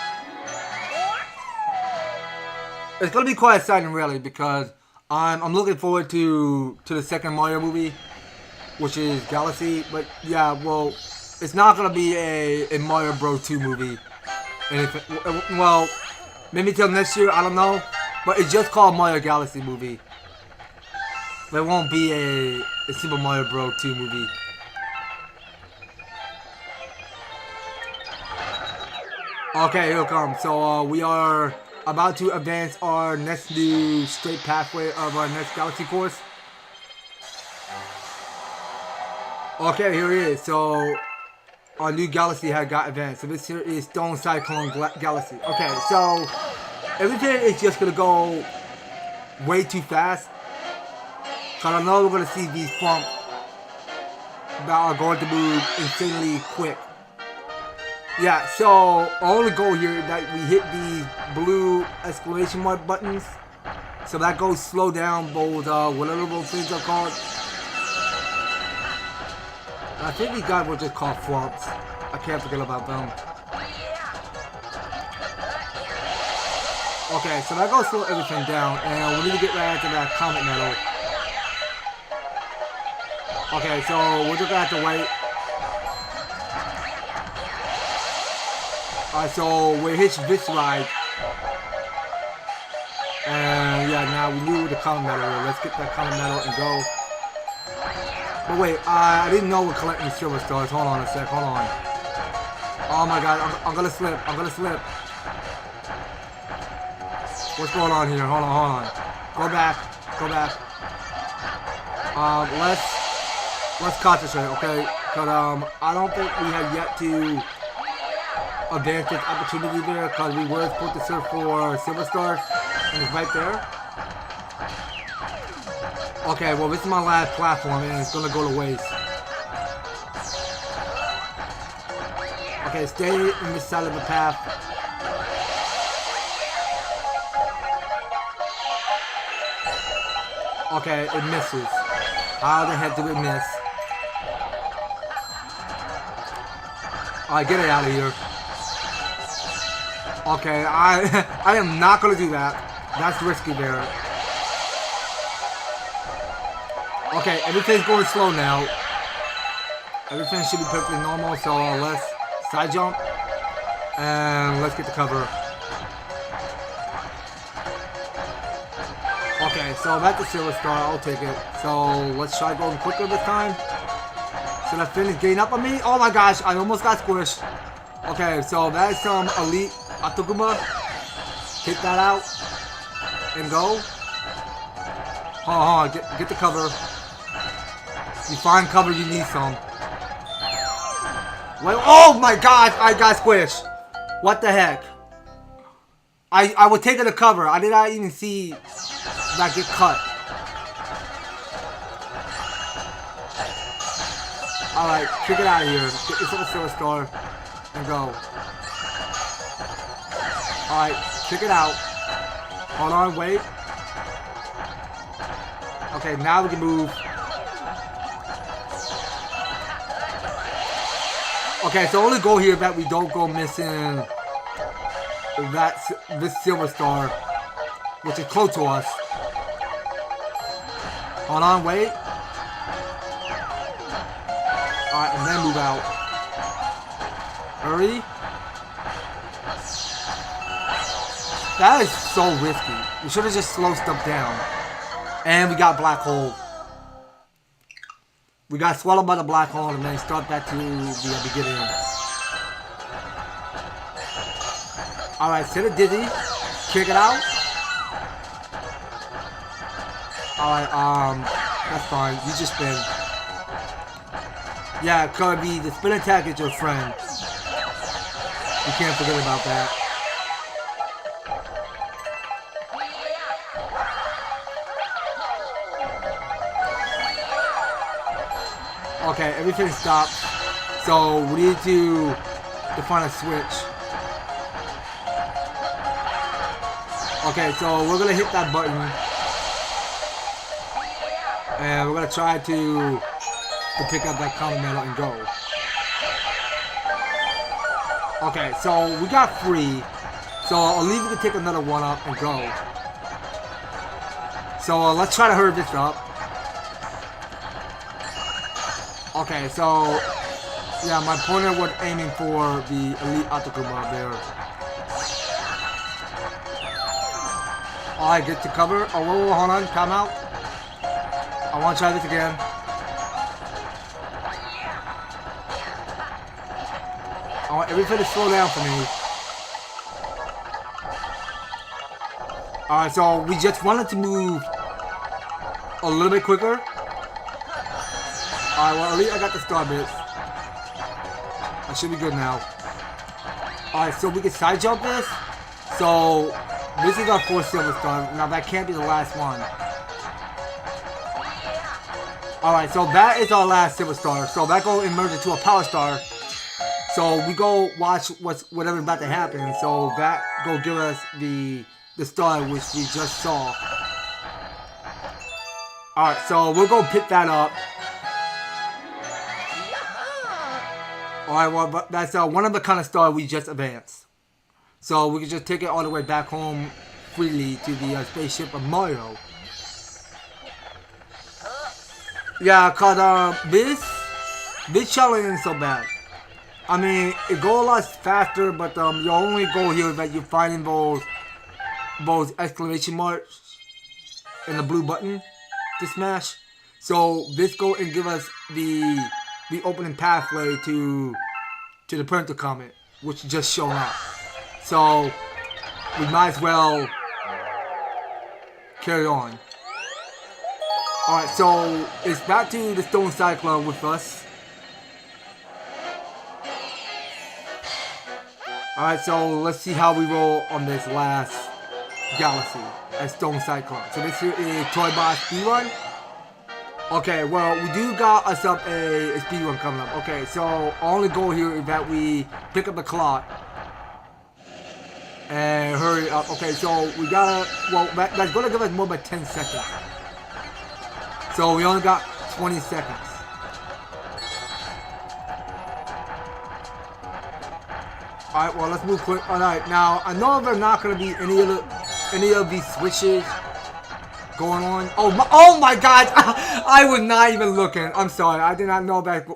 It's gonna be quite exciting, really, because I'm looking forward to the second Mario movie, which is Galaxy. But yeah, well, it's not gonna be a Mario Bros. 2 movie. And well, maybe till next year, I don't know. But it's just called Mario Galaxy movie. There won't be a Super Mario Bros. 2 movie. Okay, here it comes. So we are about to advance our next new straight pathway of our next Galaxy course. Okay, here it is. So our new Galaxy has got advanced. So this here is Stone Cyclone Galaxy. Okay, so everything is just gonna go way too fast. Cause I know we're gonna see these flumps that are going to move insanely quick. Yeah, so our only goal here is that we hit these blue exclamation mark buttons. So that goes slow down both whatever those things are called. And I think these guys were just called flumps. I can't forget about them. Okay, so that goes slow everything down, and we need to get right into that comet medal. Okay, so we're just gonna have to wait. Alright, so we hit this ride. And yeah, now we knew the comet medal. Let's get that comet medal and go. But wait, I didn't know we're collecting silver stars. Hold on a sec, hold on. Oh my god, I'm gonna slip, I'm gonna slip. What's going on here? Hold on. Go back, go back. Let's concentrate, okay? Because I don't think we have yet to advance this opportunity there, because we were supposed to search for silver stars, and it's right there. Okay, well this is my last platform, and it's gonna go to waste. Okay, stay in this side of the path. Okay, it misses. How the heck did it miss? Alright, get it out of here. Okay, I am not gonna do that. That's risky there. Okay, everything's going slow now. Everything should be perfectly normal, so let's side jump. And let's get the cover. Okay, so that's the silver star, I'll take it. So let's try going quicker this time. So that thing is getting up on me. Oh my gosh, I almost got squished. Okay, so that is some elite Atoguma. Take that out. And go. Hold on, get the cover. You find cover, you need some. Wait, oh my gosh, I got squished. What the heck? I was taking the cover. I did not even see that get cut. Alright, kick it out of here. Get yourself a silver star and go. Alright, kick it out. Hold on, wait. Okay, now we can move. Okay, so only goal here is that we don't go missing this silver star, which is close to us. Hold on, wait. Alright, and then move out. Hurry. That is so risky. We should have just slowed stuff down. And we got black hole. We got swallowed by the black hole and then start back to the beginning. Alright, set it dizzy. Kick it out. Alright, that's fine. You just spin. Yeah, Kirby, the spin attack is your friend. You can't forget about that. Okay, everything stopped. So we need to find a switch. Okay, so we're gonna hit that button. And we're gonna try to to pick up that common medal and go. Okay, so we got 3. So Olivia can take another 1-up and go. So let's try to hurry this up. Okay, so yeah, my opponent was aiming for the Elite Otokuma there. Alright, get to cover. Oh, whoa, hold on, time out. I want to try this again. I want everything to slow down for me. Alright, so we just wanted to move a little bit quicker. Alright, well, at least I got the star bits. I should be good now. Alright, so we can side jump this. So this is our 4th silver star. Now that can't be the last one. Alright, so that is our last silver star. So that go emerge into a power star. So we go watch whatever's about to happen. So that go give us the star which we just saw. Alright, so we'll go pick that up. Alright, well, but that's one of the kind of star we just advanced. So we can just take it all the way back home freely to the spaceship of Mario. Yeah, cause this challenge isn't so bad. I mean, it goes a lot faster, but your only goal here is that you're finding those exclamation marks and the blue button to smash. So this go and give us the opening pathway to the parental comment, which just shown up. So we might as well carry on. Alright, so it's back to the Stone Cyclone with us. Alright, so let's see how we roll on this last galaxy as Stone Cyclone. So this here is Toy Box Speedrun. Okay, well, we do got us up a speedrun coming up. Okay, so our only goal here is that we pick up the clock and hurry up. Okay, so we gotta, well, that's gonna give us more than 10 seconds. So we only got 20 seconds. Alright, well, let's move quick. Alright, now, I know there's not gonna be any of these switches going on. Oh my god! I was not even looking. I'm sorry. I did not know that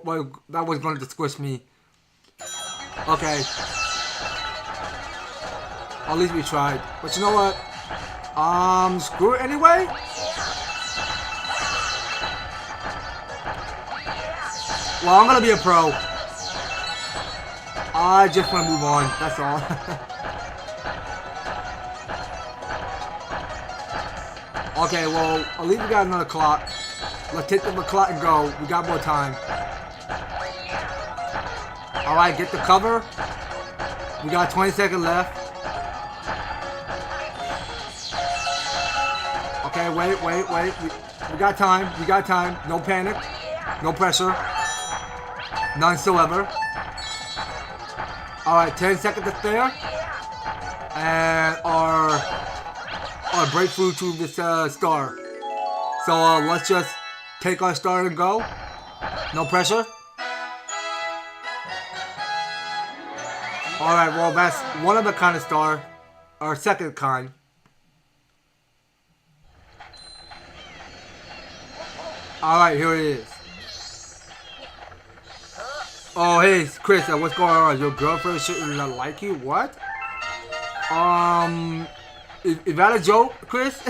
was going to squish me. Okay. At least we tried. But you know what? Screw it anyway. Well, I'm gonna be a pro. I just want to move on. That's all. Okay, well, at least we got another clock. Let's take the clock and go. We got more time. Alright, get the cover. We got 20 seconds left. Okay, wait. We got time. We got time. No panic. No pressure. None whatsoever. Alright, 10 seconds to spare. And our breakthrough to this star. So let's just take our star and go. No pressure. Alright, well, that's one of the kind of star. Our second kind. Alright, here it is. Oh, hey, Chris, what's going on? Your girlfriend shouldn't like you? What? Is that a joke, Chris?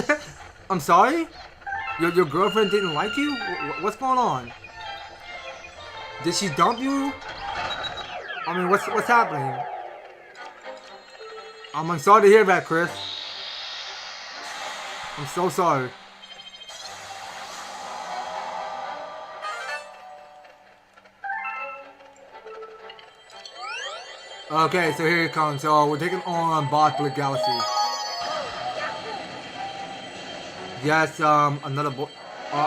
I'm sorry? Your girlfriend didn't like you? What's going on? Did she dump you? I mean, what's happening? I'm sorry to hear that, Chris. I'm so sorry. Okay, so here it comes. So we're taking on Backseat Galaxy. Yes, another boy.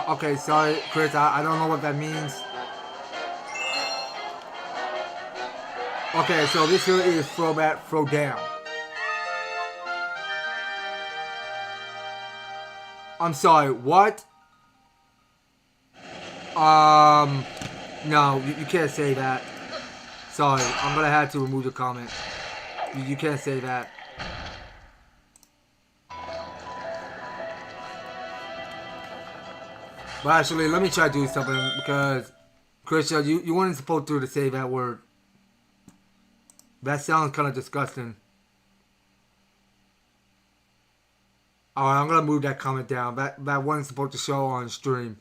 Okay, sorry, Chris. I don't know what that means. Okay, so this here is throw back, throw down. I'm sorry, what? No, you can't say that. Sorry, I'm gonna have to remove the comment. You can't say that. But actually, let me try to do something because, Christian, you weren't supposed to say that word. That sounds kind of disgusting. Alright, I'm gonna move that comment down. That wasn't supposed to show on stream.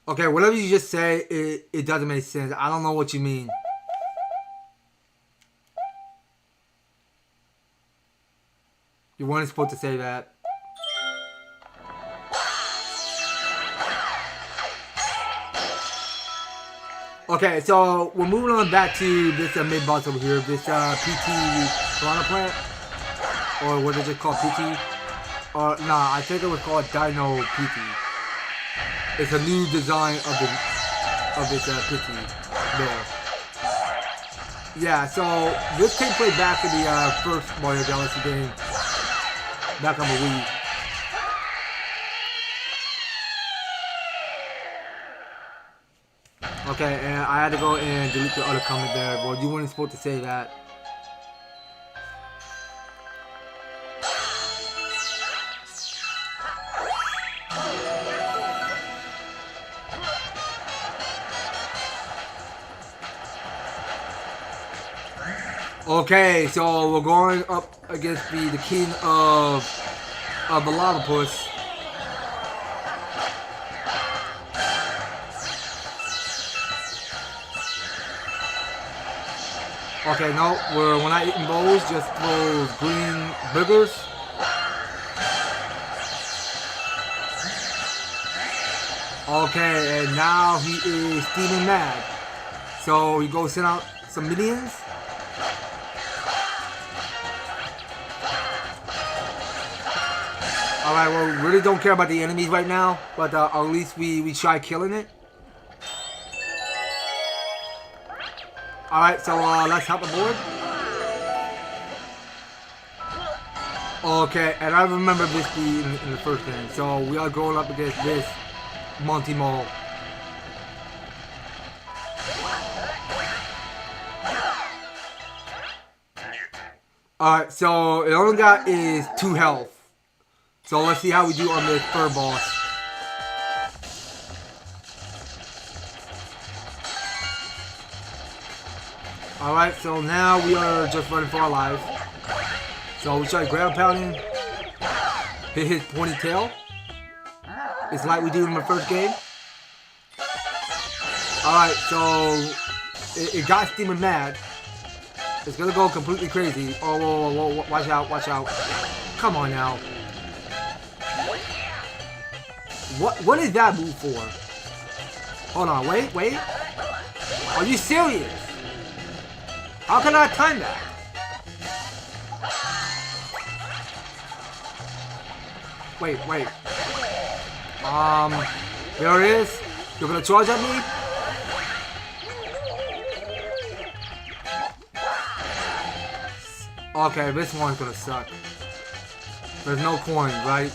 Okay, whatever you just say, it doesn't make sense. I don't know what you mean. You weren't supposed to say that. Okay, so we're moving on back to this mid boss over here. This PT Piranha Plant. Or what is it called? PT? Or nah, I think it was called Dino PT. It's a new design of this PT there. Yeah, so this takes place back in the first Mario Galaxy game. Back on the Wii. Okay, and I had to go and delete the other comment there. Well, you weren't supposed to say that. Okay, so we're going up against the king of the lava puss. Okay, no, we're not eating those, just those green boogers. Okay, and now he is steaming mad. So he goes send out some minions. Alright, well, we really don't care about the enemies right now, but at least we try killing it. Alright, so let's hop aboard. Okay, and I remember this being in the first game, so we are going up against this Monty Mall. Alright, so it only got is 2 health. So let's see how we do on this fur boss. Alright, so now we are just running for our lives. So we try ground pounding. Hit his ponytail. It's like we did in the first game. Alright, so it got steaming mad. It's gonna go completely crazy. Oh, whoa, whoa, whoa, watch out, watch out. Come on now. What is that move for? Hold on, wait. Are you serious? How can I time that? Wait. There it is. You're gonna charge at me? Okay, this one's gonna suck. There's no coin, right?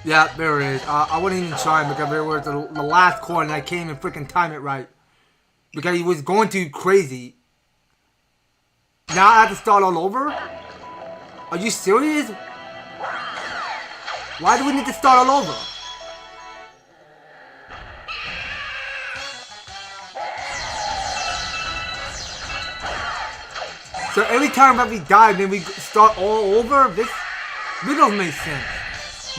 Yeah, there it is. I wasn't even trying because there was the last coin and I can't even freaking time it right. Because he was going too crazy. Now I have to start all over? Are you serious? Why do we need to start all over? So every time that we die, then we start all over? This doesn't make sense.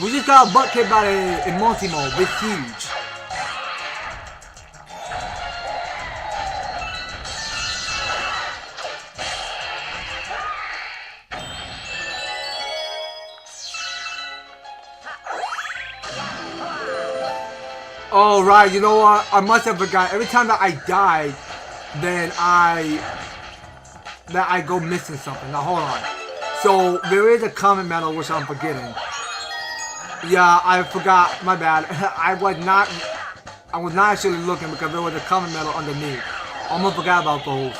We just got a butt kicked by a multi-mode. It's huge. Oh, right. You know what? I must have forgot. Every time that I die, then I go missing something. Now, hold on. So, there is a comment medal which I'm forgetting. Yeah, I forgot. My bad. I was not actually looking because there was a comment medal underneath. Almost forgot about those.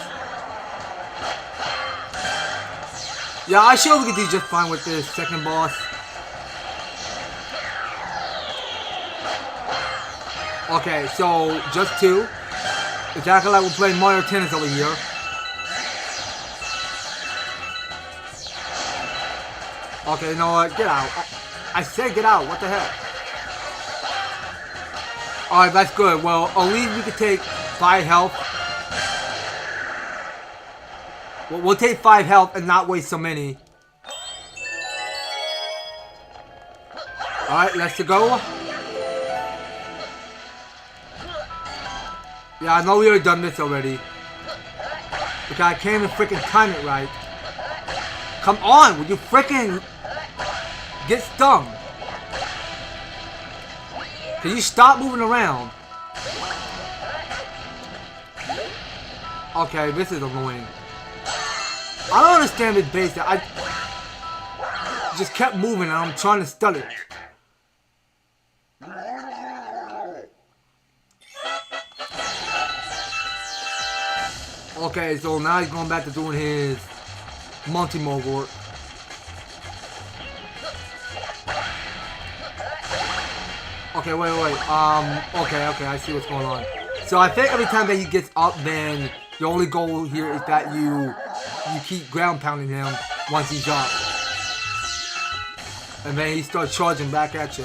Yeah, I'm sure we could do just fine with this second boss. Okay, so just 2. It's acting like we're playing Mario Tennis over here. Okay, you know what? Get out. I said get out. What the heck? Alright, that's good. Well, at least we could take 5 health. We'll take 5 health and not waste so many. Alright, let's go. Yeah, I know we already done this already. Because I can't even freaking time it right. Come on, would you freaking get stung? Can you stop moving around? Okay, this is annoying. I don't understand this base. I just kept moving and I'm trying to stun it. Okay, so now he's going back to doing his multi-mode work. Okay, wait. Okay, I see what's going on. So I think every time that he gets up, then the only goal here is that you keep ground pounding him once he's up. And then he starts charging back at you.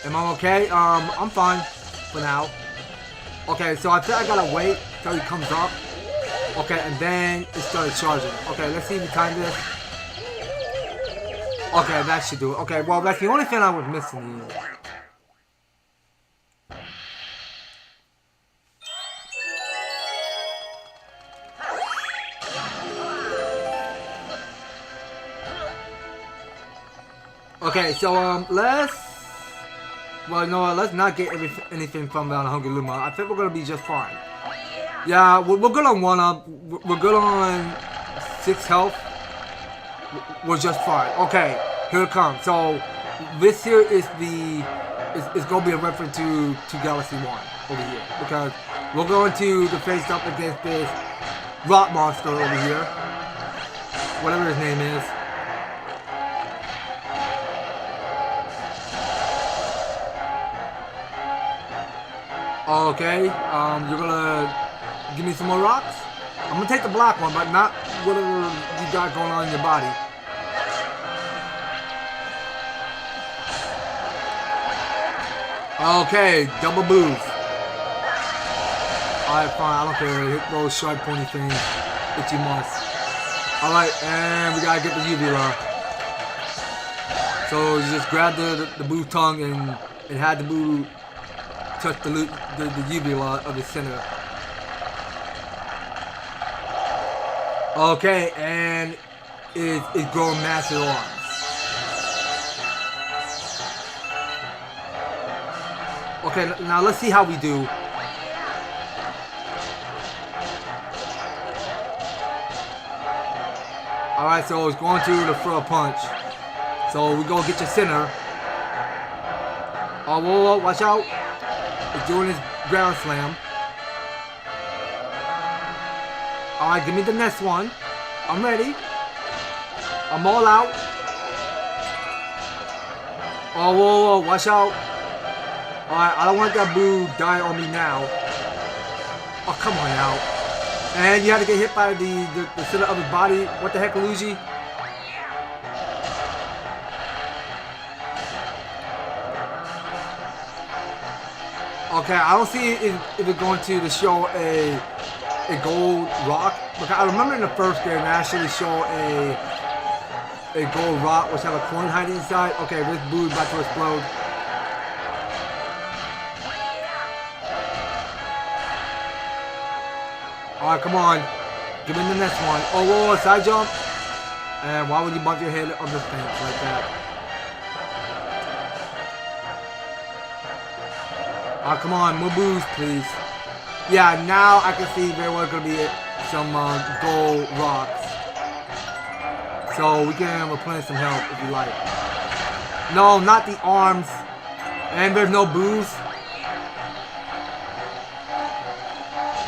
Am I okay? I'm fine for now. Okay, so I think I gotta wait till he comes up. Okay, and then it started charging. Okay, let's see if we time this. Okay, that should do it. Okay, well, that's the only thing I was missing here. Okay, so, let's not get anything from the Hungry Luma. I think we're gonna be just fine. Yeah, we're good on 1-up. We're good on 6 health. We're just fine. Okay, here it comes. So this here is gonna be a reference to Galaxy 1 over here, because we're going to face up against this rock monster over here, whatever his name is. Okay, you're gonna give me some more rocks? I'm gonna take the black one, but not whatever you got going on in your body. Okay, double boost. Alright, fine, I don't care. Hit those sharp pointy things if you must. Alright, and we gotta get the uvula. So you just grab the boo tongue and had the boo touch the uvula of the center. Okay, and it's growing massive arms. Okay, now let's see how we do. Alright, so it's going to the throw a punch. So we go get your center. Oh, whoa, watch out. It's doing his ground slam. Alright, give me the next one. I'm ready. I'm all out. Oh, whoa, watch out. Alright, I don't want that boo die on me now. Oh, come on now. And you had to get hit by the center of his body. What the heck, Luigi? Okay, I don't see if it's going to show a gold rock. Because I remember in the first game, they actually show a gold rock which have a coin hiding inside. Okay, this boo is about to explode. Alright, come on. Give me the next one. Oh, whoa, side jump. And why would you bump your head on the fence like that? Alright, come on, more boost, please. Yeah, now I can see very well gonna be some gold rocks. So we can replenish some health if you like. No, not the arms. And there's no boost.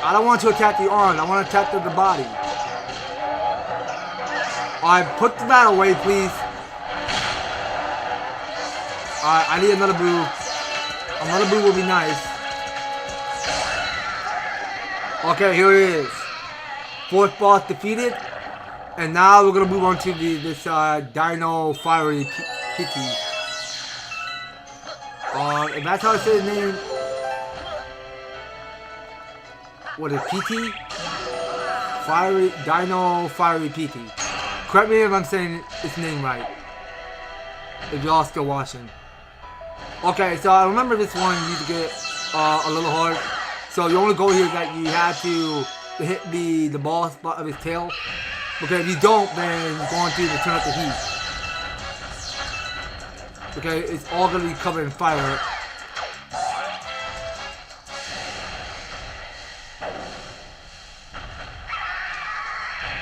I don't want to attack the arm. I want to attack the body. Alright, put that away, please. Alright, I need another boo. Another boo would be nice. Okay, here it is. Fourth boss defeated. And now we're gonna move on to this Dino Fiery PT. If that's how I say his name. What is PT? Dino Fiery PT. Correct me if I'm saying its name right. If y'all still watching. Okay, so I remember this one you need to get a little hard. So the only goal here is that you have to hit the ball spot of his tail. Okay, if you don't, then you're going to turn up the heat. Okay, it's all going to be covered in fire.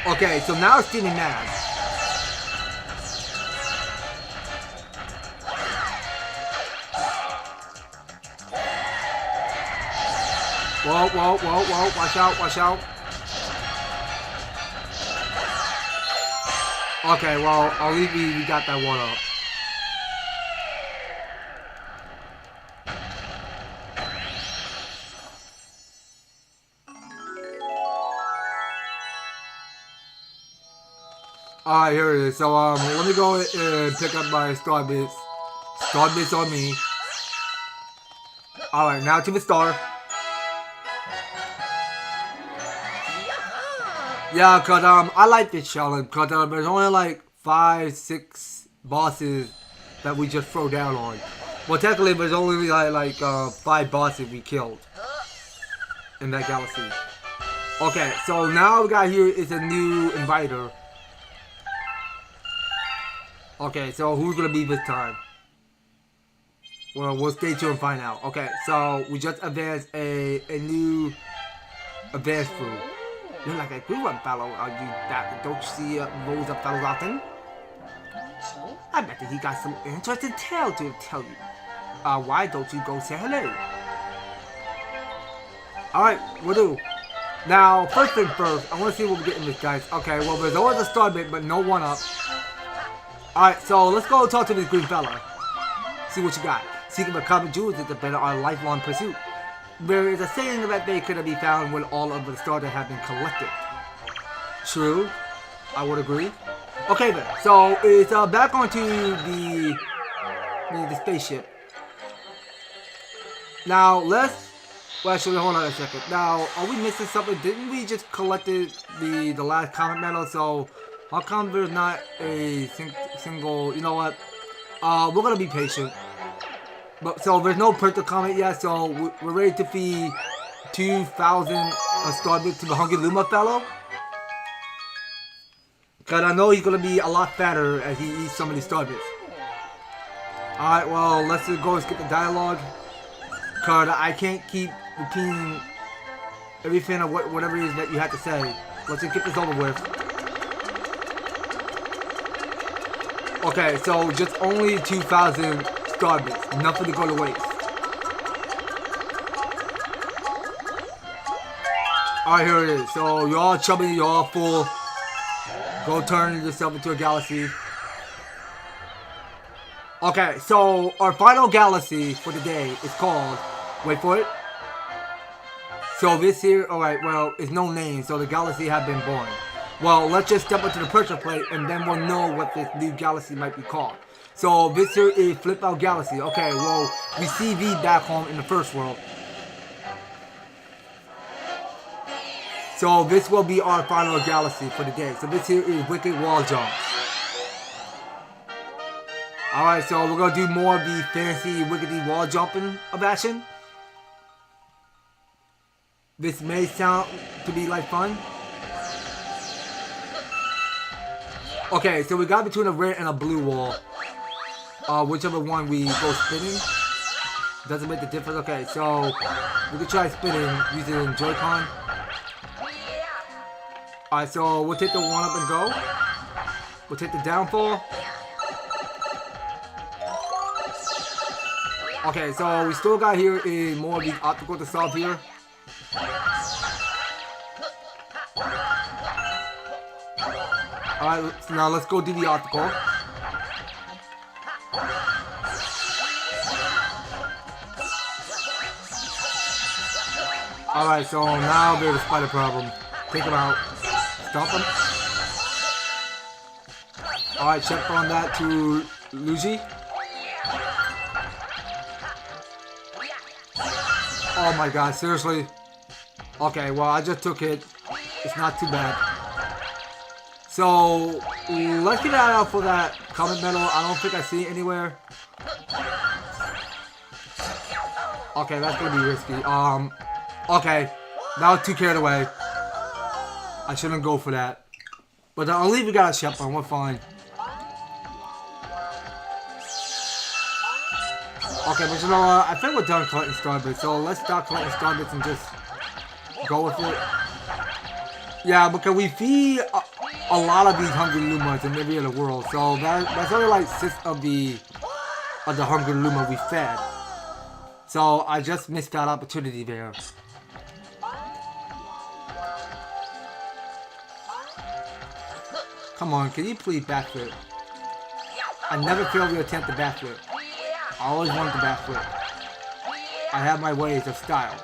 Okay, so now it's steaming mad. Whoa, whoa, whoa, whoa, watch out, watch out. Okay, well, I'll leave you, we got that one up. Alright, here it is. So, let me go and pick up my star bits. Star bits on me. Alright, now to the star. Yeah, cause I like this challenge, cause there's only like 5, 6 bosses that we just throw down on. Well, technically, there's only like 5 bosses we killed in that galaxy. Okay, so now we got here is a new inviter. Okay, so who's gonna be this time? Well, we'll stay tuned and find out. Okay, so we just advanced a new advanced food. You're like a good one, fellow. Are you back? Don't you see those fellows often? I bet that he got some interesting tale to tell you. Why don't you go say hello? Alright, we'll do. Now, first thing first, I want to see what we get in this, guys. Okay, well, there's always a star bit, but no one up. Alright, so let's go talk to this green fella. See what you got. Seeking the common jewels is a better our lifelong pursuit. There is a saying that they could be found when all of the stars have been collected. True, I would agree. Okay then, so it's back onto the spaceship. Now let's. Well, actually, hold on a second. Now, are we missing something? Didn't we just collected the last comet medal? So how come there's not a single? You know what? We're gonna be patient. But so there's no purple comet yet, so we're ready to feed 2,000 star bits to the Hungry Luma fellow. Cause I know he's gonna be a lot fatter as he eats some of these star bits. Alright, well, let's just go and skip the dialogue. Cause I can't keep repeating everything of whatever it is that you have to say. Let's just get this over with. Okay, so just only 2,000 star bits, nothing to go to waste. Alright, here it is. So you're all chubby, you're all full. Go turn yourself into a galaxy. Okay, so our final galaxy for the day is called, wait for it. So this here, alright, well, it's no name, so the galaxy have been born. Well, let's just step into the picture plate and then we'll know what this new galaxy might be called. So this here is Flip Out Galaxy. Okay, well, we see V back home in the first world. So this will be our final galaxy for the day. So this here is Wicked Wall Jumps. Alright, so we're gonna do more of the fancy wickedy wall jumping of action. This may sound to be like fun. Okay, so we got between a red and a blue wall. Whichever one we go spinning. Doesn't make the difference. Okay, so we can try spinning using Joy-Con. Alright, so we'll take the one up and go. We'll take the downfall. Okay, so we still got here is more of the obstacle to solve here. Alright, so now let's go do the obstacle. Alright, so now there's a spider problem. Take him out. Stop him. Alright, check on that to Luigi. Oh my god, seriously? Okay, well I just took it. It's not too bad. So, let's get out for that comet medal. I don't think I see it anywhere. Okay, that's gonna be risky. Okay. That was too carried away. I shouldn't go for that. But at least we got a ship on. We're fine. Okay, but you know what? I think we're done collecting Starbits. So let's stop collecting Starbits and just go with it. Yeah, because we feed a lot of these Hungry Lumas in every other world. So that's only like 6 of the Hungry Luma we fed. So I just missed that opportunity there. Come on, can you please backflip? I never failed to attempt the backflip. I always wanted the backflip. I have my ways of style.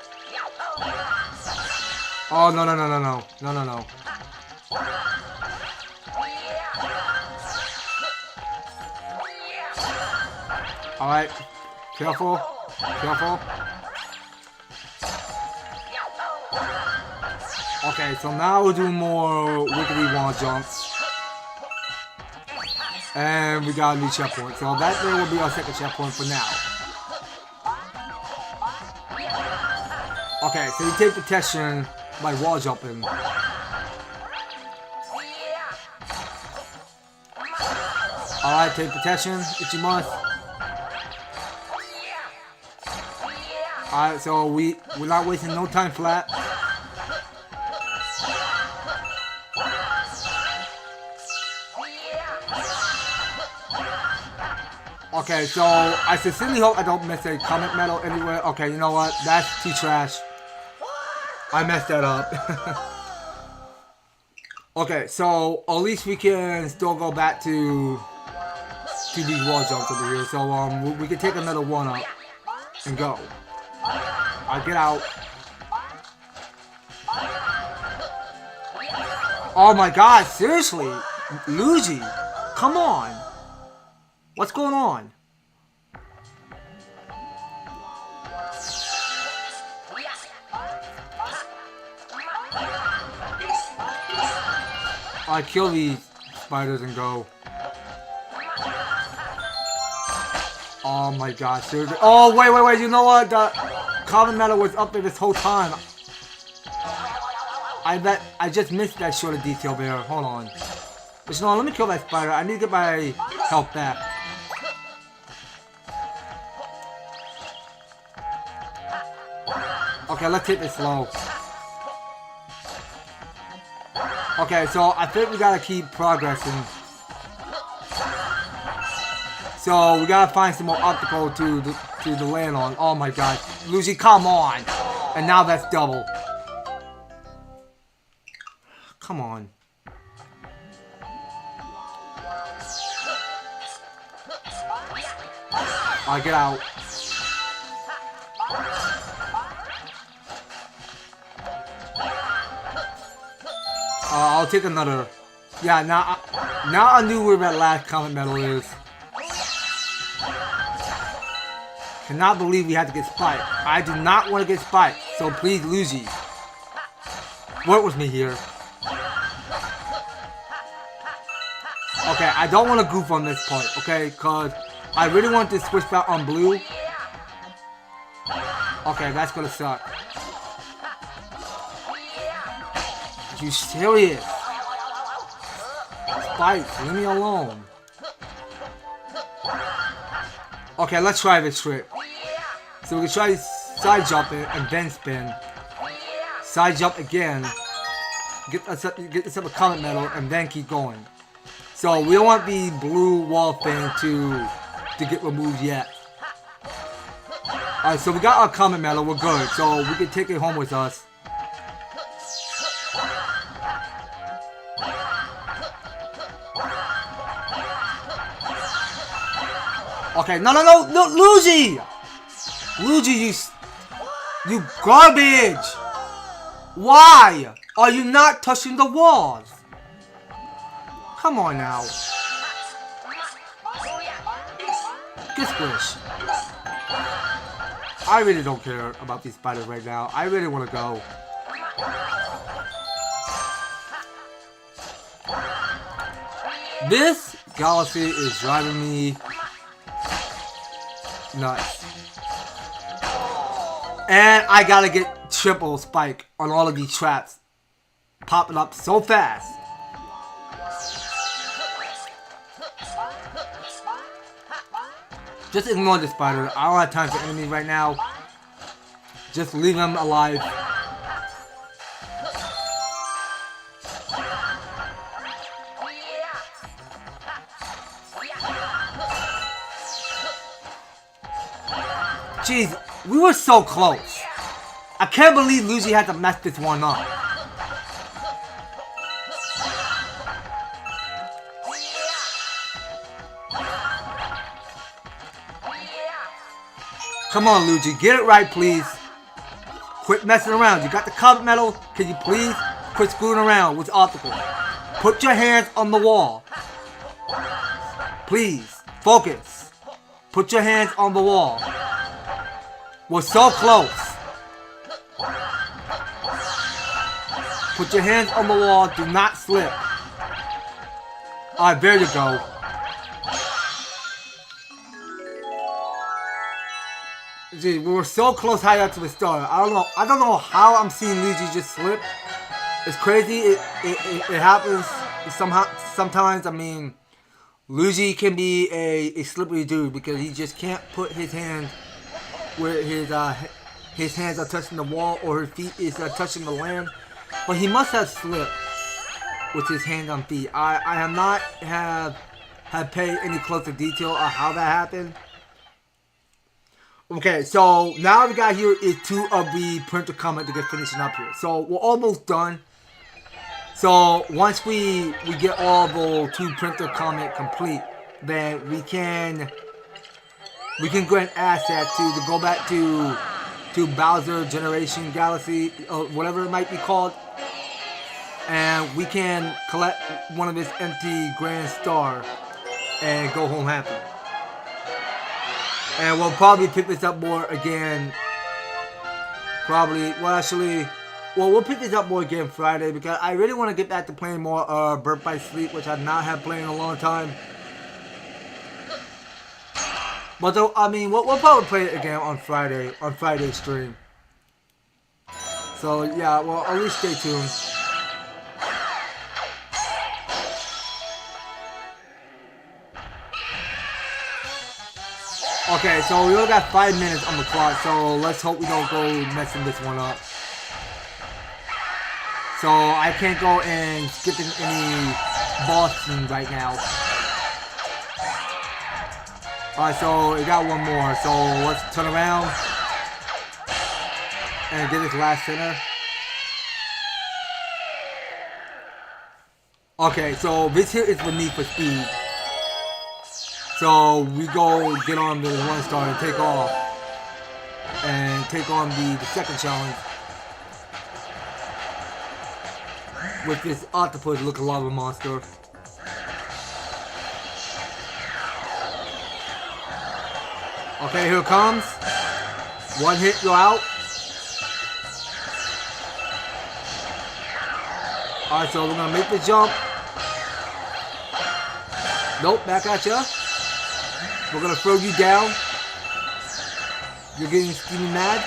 Oh, no, no, no, no, no. No, no, no. Alright. Careful. Careful. Okay, so now we'll do more wiggly wall jumps. And we got a new checkpoint. So that there will be our second checkpoint for now. Okay, so you take protection by wall jumping. Alright, take protection if you must. Alright, so we're not wasting no time flat. Okay, so I sincerely hope I don't miss a comet medal anywhere. Okay, you know what? That's too trash. I messed that up. Okay, so at least we can still go back to these wall jumps over here. So we can take another one up and go. Alright, get out. Oh my god, seriously? Luigi, come on. What's going on? I kill these spiders and go. Oh my gosh, seriously. Oh, wait, you know what? The comet medal was up there this whole time. I just missed that sort of detail there. Hold on. But you know, let me kill that spider. I need to get my health back. Okay, let's hit this slow. Okay, so I think we gotta keep progressing. So we gotta find some more obstacle to land on. Oh my god, Luigi, come on! And now that's double. Come on. Alright, get out. I'll take another. Yeah, now I knew where that last comet medal is. Cannot believe we had to get spiked. I do not want to get spiked, so please, Luigi, work with me here. Okay, I don't want to goof on this part, okay? Cause I really want to switch back on blue. Okay, that's gonna suck. Are you serious? Spikes, leave me alone. Okay, let's try this trick. So we can try side jumping and then spin. Side jump again. Get us up a comet medal and then keep going. So we don't want the blue wall thing to get removed yet. Alright, so we got our comet medal, we're good. So we can take it home with us. Okay, no, Luigi! Luigi, you garbage! Why are you not touching the walls? Come on now. Get squish. I really don't care about these spiders right now. I really want to go. This galaxy is driving me nuts. And I gotta get triple spike on all of these traps. Popping up so fast. Just ignore the spider. I don't have time for enemies right now. Just leave them alive. Jeez, we were so close. I can't believe Luigi had to mess this one up. Come on, Luigi, get it right, please. Quit messing around. You got the comet medal. Can you please quit screwing around with obstacles? Put your hands on the wall. Please, focus. Put your hands on the wall. We're so close. Put your hands on the wall. Do not slip. Alright, there you go. Gee, we were so close high up to the star. I don't know how I'm seeing Luigi just slip. It's crazy. It happens sometimes. I mean, Luigi can be a slippery dude because he just can't put his hands where his hands are touching the wall or his feet is touching the land. But he must have slipped with his hands on feet. I have not have paid any closer detail on how that happened. Okay, so now we got here is 2 of the printer comment to get finishing up here. So we're almost done. So once we get all the 2 printer comment complete, then we can go and ask that to go back to Bowser Generation Galaxy or whatever it might be called, and we can collect one of his empty Grand Star and go home happy. And we'll probably pick this up more again. We'll pick this up more again Friday because I really want to get back to playing more Birth by Sleep, which I've not had playing in a long time. But though, I mean, we'll probably play it again on Friday's stream. So yeah, well, at least stay tuned. Okay, so we only got 5 minutes on the clock, so let's hope we don't go messing this one up. So I can't go and skip any boss scenes right now. Alright, so we got one more, so let's turn around and get this last center. Okay, so this here is the Need for Speed. So we go get on the 1 star and take off. And take on the second challenge. With this octopus looking lava monster. Okay, here it comes. 1 hit, you're out. Alright, so we're gonna make the jump. Nope, back at ya. We're gonna throw you down. You're getting steamy mad.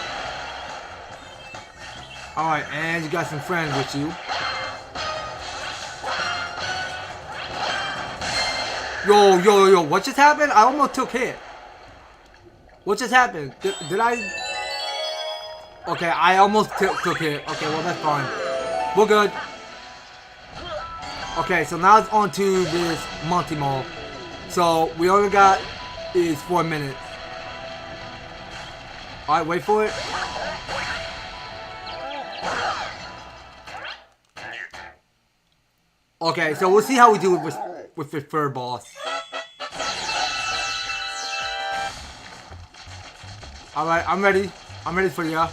Alright, and you got some friends with you. Yo, what just happened? I almost took hit. What just happened? Did I? Okay, I almost took hit. Okay, well that's fine. We're good. Okay, so now it's on to this Monty Mall. So we only got is 4 minutes. Alright, wait for it. Okay, so we'll see how we do with the fur boss. Alright, I'm ready. I'm ready for ya.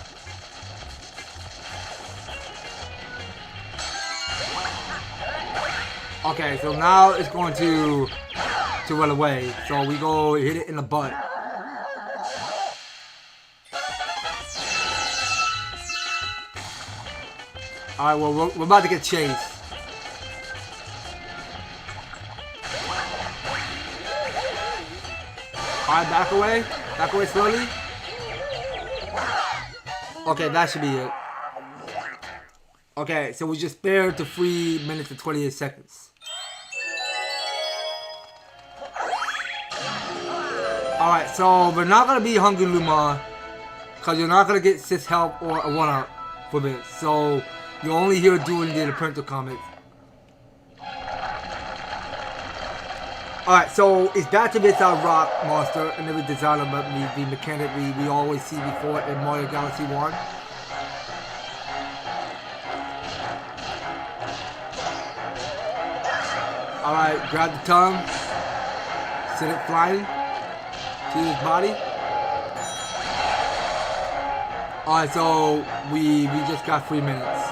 Okay, so now it's going to run away. So we go hit it in the butt. Alright, well, we're about to get chased. Alright, back away. Back away slowly. Okay, that should be it. Okay, so we just spared to 3 minutes and 28 seconds. Alright, so we're not gonna be Hungry Luma, because you're not gonna get Sis help or a 1-up for this. So you're only here doing the parental comments. Alright, so it's back to this rock monster, and it was designed by the mechanic we always see before in Mario Galaxy 1. Alright, grab the tongue, send it flying to his body. Alright, so we just got 3 minutes.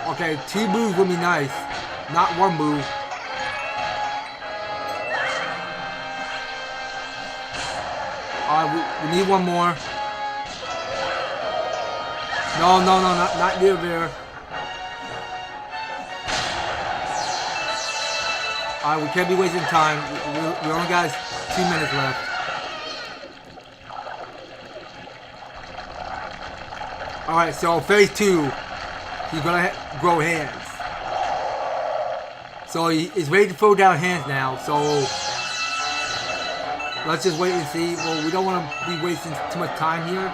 Okay, 2 moves would be nice, not 1 move. Alright, we need 1 more. No, not near there. Alright, we can't be wasting time. We only got 2 minutes left. Alright, so phase 2. He's gonna grow hands. So he's ready to throw down hands now, so let's just wait and see. Well, we don't want to be wasting too much time here.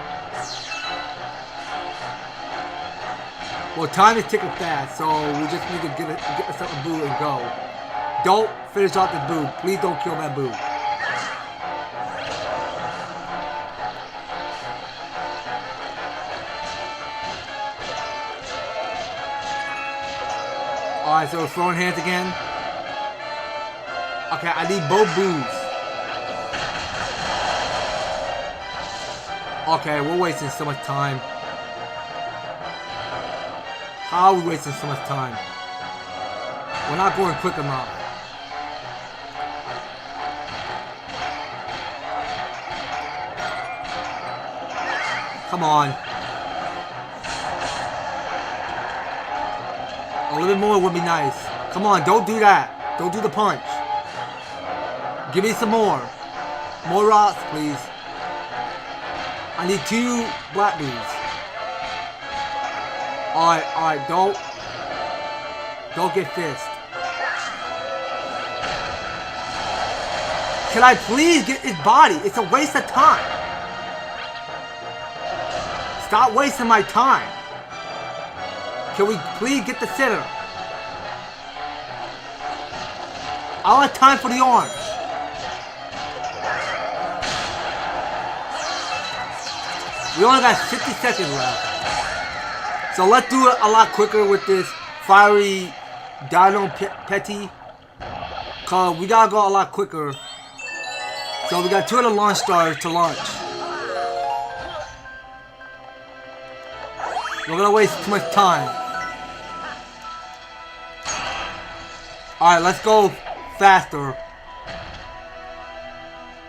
Well, time is ticking fast, so we just need to get us a boo and go. Don't finish off the boo. Please don't kill that boo. Alright, so we're throwing hands again. Okay, I need both boos. Okay, we're wasting so much time. How are we wasting so much time? We're not going quick enough. Come on. A little bit more would be nice. Come on, don't do that. Don't do the punch. Give me some more. More rocks, please. I need 2 black dudes. Alright, don't get fist. Can I please get his body? It's a waste of time. Stop wasting my time. Can we please get the center? I don't have time for the orange. We only got 50 seconds left. So let's do it a lot quicker with this fiery Dino Petty. Cause we gotta go a lot quicker. So we got 2 of the launch stars to launch. We're gonna waste too much time. Alright, let's go faster.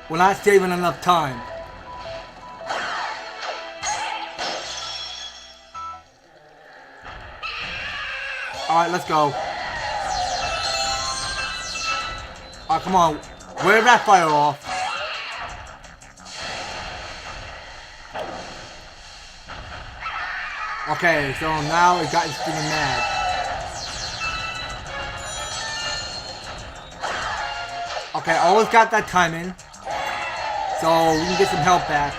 We're not saving enough time. Alright, let's go. Alright, come on. Wear that fire off. Okay, so now it got steaming mad. Okay, I always got that timing. So we can get some help back.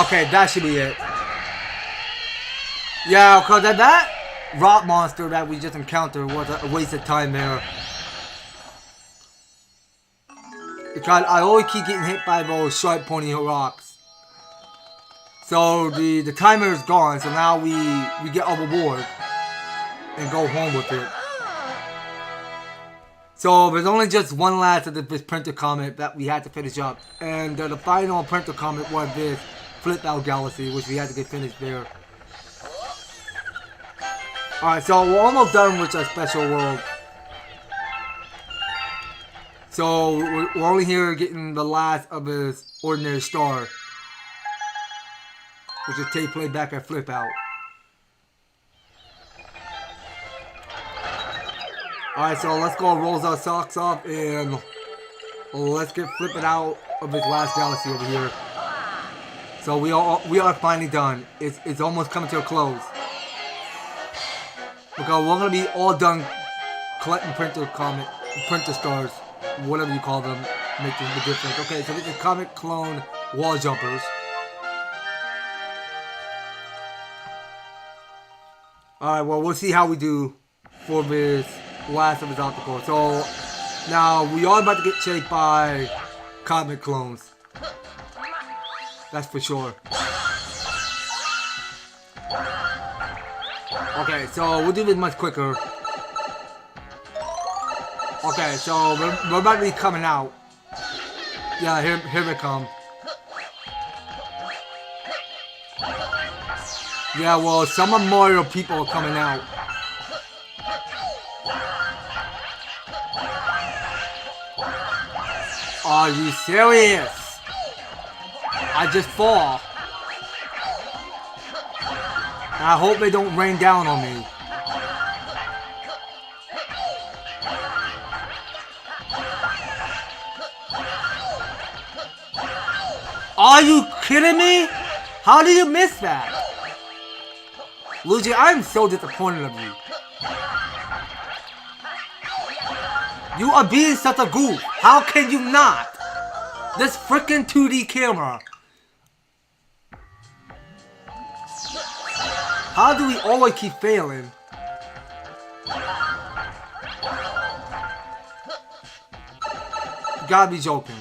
Okay, that should be it. Yeah, because that rock monster that we just encountered was a waste of time there. Because I always keep getting hit by those sharp pointy rocks. So the timer is gone, so now we get our reward and go home with it. So there's only just one last of this printer comic that we had to finish up. And the final printer comic was this Flip Out Galaxy, which we had to get finished there. Alright, so we're almost done with our special world. So we're only here getting the last of his ordinary star, which is take play back at Flip Out. Alright, so let's go rolls our socks off and let's get flipping out of this last galaxy over here. So we are finally done. It's almost coming to a close. Because we're gonna be all done collecting printer stars, whatever you call them, making the difference. Okay, so this is comic clone wall jumpers. Alright, well we'll see how we do for this last of his optical. So now we are about to get chased by comic clones. That's for sure. Okay, so we'll do this much quicker. Okay, so we're about to be coming out. Yeah, here they come. Yeah, well, some of Mario people are coming out. Are you serious? I just fall. And I hope they don't rain down on me. Are you kidding me? How did you miss that? Luigi, I am so disappointed of you. You are being such a goof. How can you not? This freaking 2D camera. How do we always keep failing? You gotta be joking.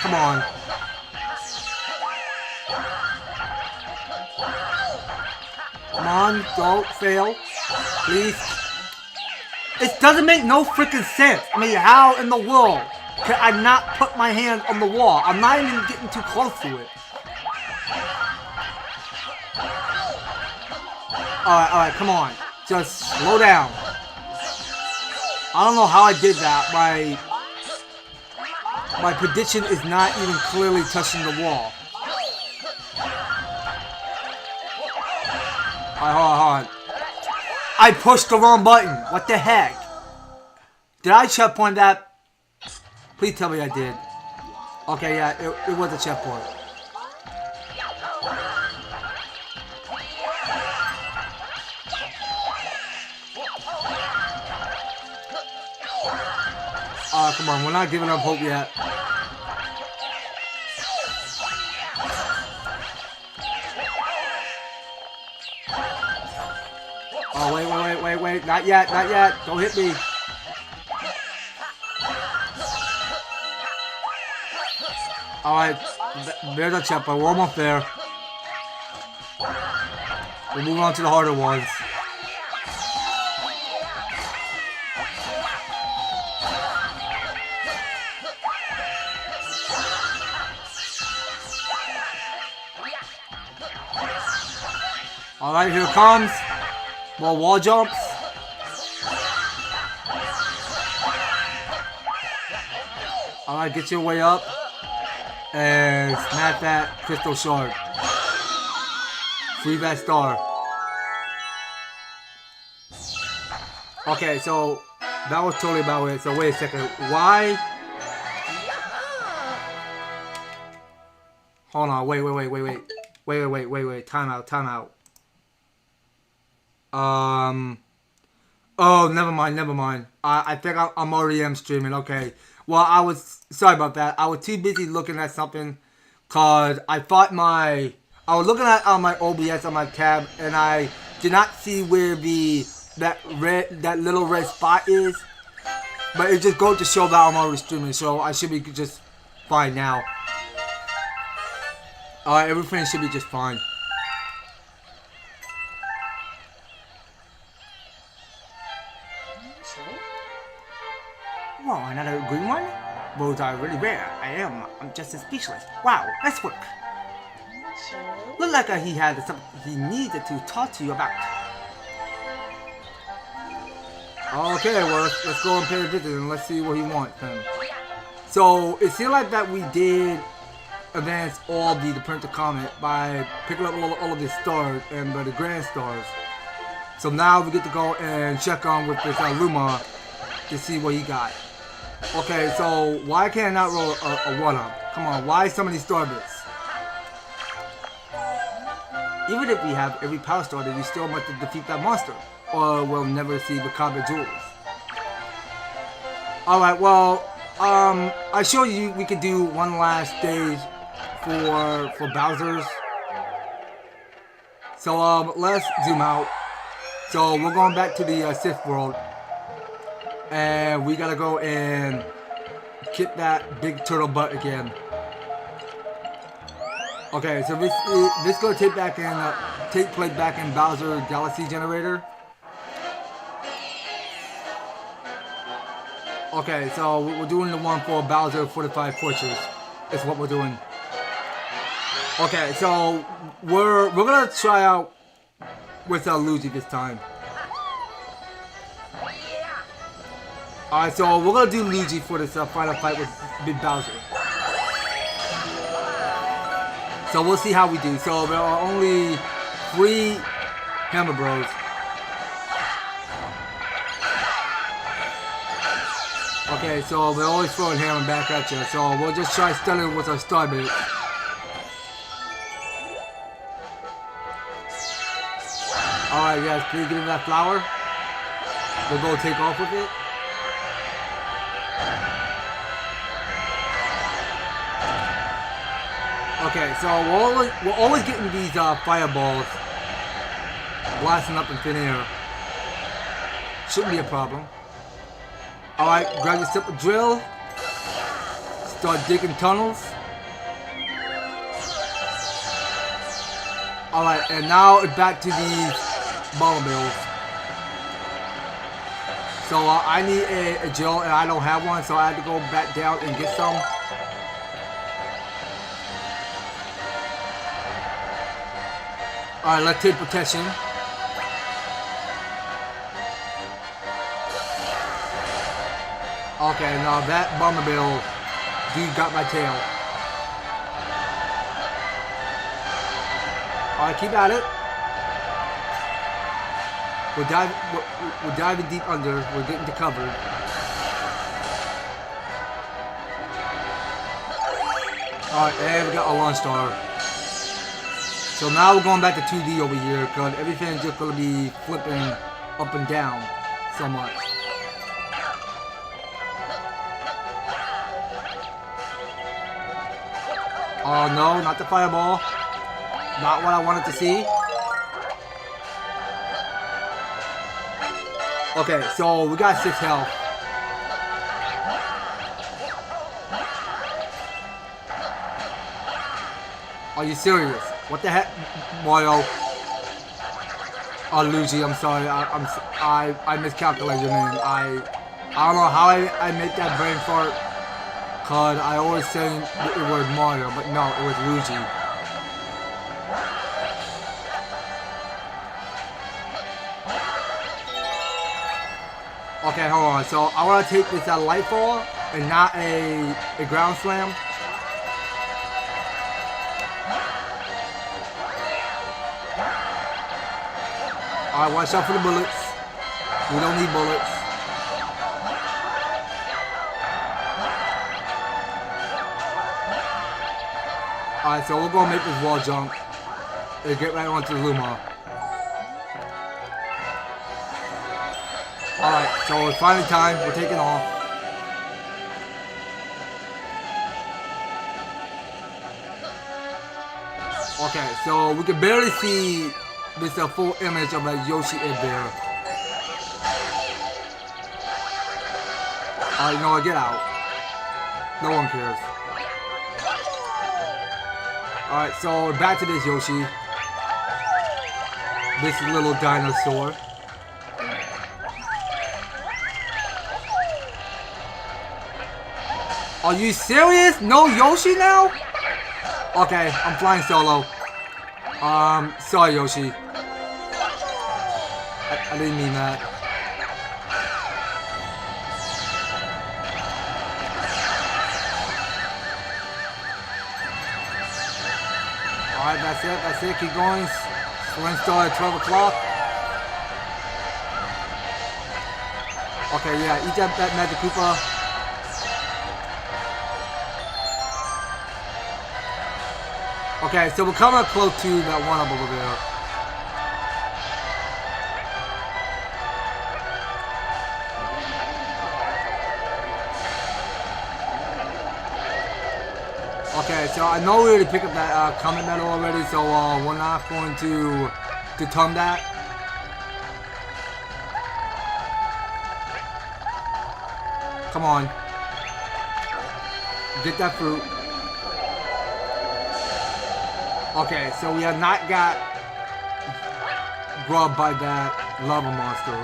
Come on. Come on, don't fail. Please. It doesn't make no freaking sense. I mean, how in the world can I not put my hand on the wall? I'm not even getting too close to it. Alright, come on. Just slow down. I don't know how I did that. My prediction is not even clearly touching the wall. Alright, hold on. I pushed the wrong button. What the heck? Did I checkpoint that? Please tell me I did. Okay, yeah, it was a checkpoint. Come on, we're not giving up hope yet. Oh, wait. Not yet. Don't hit me. Alright, there's a checkpoint. We're almost there. We're moving on to the harder ones. Alright, here it comes. More wall jumps. Alright, get your way up. And smash that crystal shard. Free that star. Okay, so that was totally about it. So wait a second. Why? Hold on. Wait. Time out. Oh, never mind. I think I'm already streaming. Okay. Well, sorry about that. I was too busy looking at something, cause I thought I was looking at my OBS on my tab, and I did not see where that little red spot is. But it just goes to show that I'm already streaming, so I should be just fine now. Alright, everything should be just fine. Whoa, another green one? Those are really rare. I'm just speechless. Wow, nice work. Looked like he had something he needed to talk to you about. Okay, well, let's go and pay a visit and let's see what he wants then. So, it seemed like that we did advance all the Prince of Comet by picking up all of the stars and the grand stars. So now we get to go and check on with this Luma to see what he got. Okay, so why can't I not roll a 1-up? Come on, why so many star bits? Even if we have every power starter, you still must defeat that monster, or we'll never see the Comet Jewels. Alright, well, I showed you we could do one last stage for Bowser's. So, let's zoom out. So, we're going back to the Sith world. And we gotta go and kick that big turtle butt again. Okay, so this gonna take place back in Bowser Galaxy Generator. Okay, so we're doing the one for Bowser Fortified Fortress. Is what we're doing. Okay, so we're gonna try out with Luigi this time. Alright, so we're gonna do Luigi for this final fight with Big Bowser. So we'll see how we do. So there are only 3 Hammer Bros. Okay, so they're always throwing hammer back at you. So we'll just try stunning with our star bait. Alright, yes, please give me that flower. We'll go take off with it. Okay, so we're always getting these fireballs blasting up in thin air. Shouldn't be a problem. Alright, grab your simple drill. Start digging tunnels. Alright, and now it's back to these bomberbills. So I need a drill and I don't have one, so I had to go back down and get some. Alright, let's take protection. Okay, now that bomberbill dude got my tail. Alright, keep at it. We're diving deep under. We're getting to cover. Alright, and we got a launch star. So now we're going back to 2D over here because everything's just going to be flipping up and down so much. Oh no, not the fireball. Not what I wanted to see. Okay, so we got 6 health. Are you serious? What the heck, Mario? Oh, Luigi, I'm sorry. I miscalculated, man. I don't know how I make that brain fart. Cause I always say it was Mario, but no, it was Luigi. Okay, hold on. So I want to take this light fall and not a ground slam. Alright, watch out for the bullets. We don't need bullets. Alright, so we're gonna make this wall jump and get right onto the Luma. Alright, so it's finally time. We're taking off. Okay, so we can barely see this full image of a Yoshi in there. Alright, you know what? Get out. No one cares. Alright, so back to this Yoshi. This little dinosaur. Are you serious? No Yoshi now? Okay, I'm flying solo. Sorry Yoshi. I didn't mean that. Alright, that's it, keep going. Swing star at 12 o'clock. Okay, yeah, eat that Magic Koopa. Okay, so we're coming up close to that one up over there. Okay, so I know we already picked up that Comet Medal already, so we're not going to turn that. Come on. Get that fruit. Okay, so we have not got grubbed by that lava monster.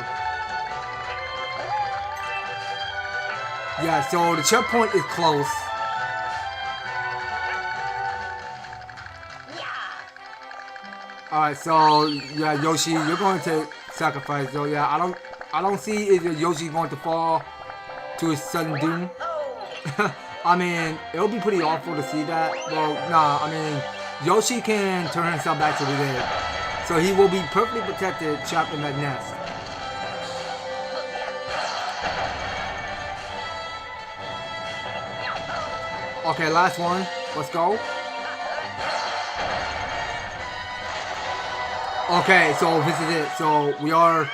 Yeah, so the checkpoint is close. Alright, so yeah, Yoshi, you're going to sacrifice. So yeah, I don't see if Yoshi's going to fall to his sudden doom. I mean, it'll be pretty awful to see that. Well, nah, I mean, Yoshi can turn himself back to the dead. So he will be perfectly protected, trapped in that nest. Okay, last one. Let's go. Okay, so this is it. So we are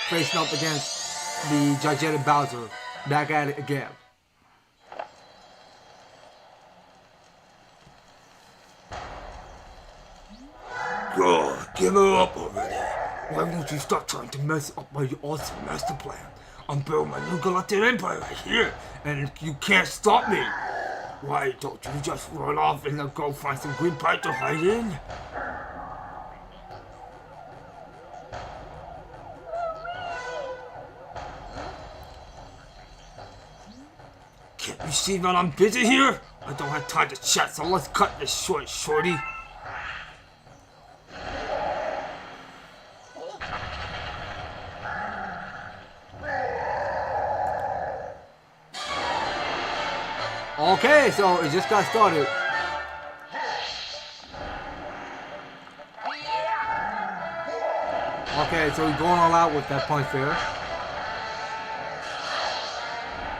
facing up against the gigantic Bowser. Back at it again. God, give her up already. Why won't you stop trying to mess up my awesome master plan? I'm building my new galactic empire right here, and you can't stop me. Why don't you just run off and go find some green pipe to hide in? Can't you see that I'm busy here? I don't have time to chat, so let's cut this short, shorty. Okay, so it just got started. Okay, so he's going all out with that punch there.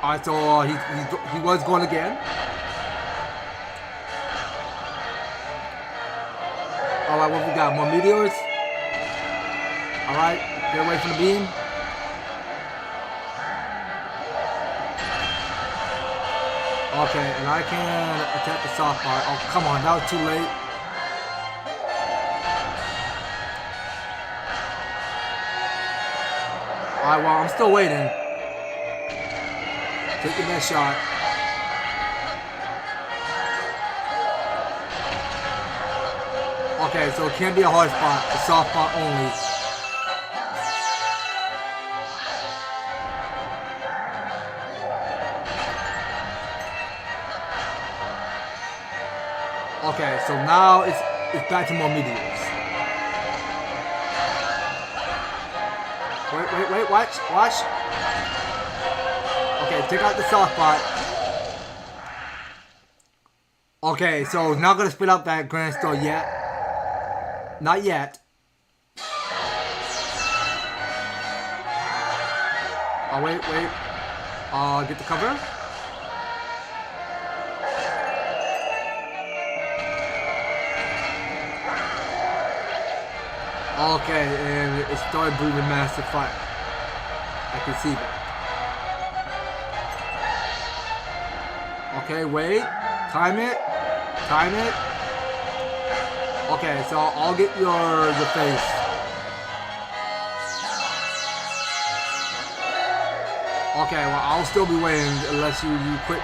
Alright, so he was going again. Alright, what we got? More meteors? Alright, get away from the beam. Okay, and I can attack the soft part. Oh, come on, that was too late. Alright, well, I'm still waiting. Taking that shot. Okay, so it can't be a hard spot. A soft spot only. Okay, so now it's back to more meteors. Wait, watch. Okay, take out the soft spot. Okay, so it's not gonna spit out that Grand Star yet. Not yet. Oh, wait. Get the cover. Okay, and it started breathing massive fire. I can see that. Okay, wait. Time it. Okay, so I'll get your face. Okay, well I'll still be waiting unless you quit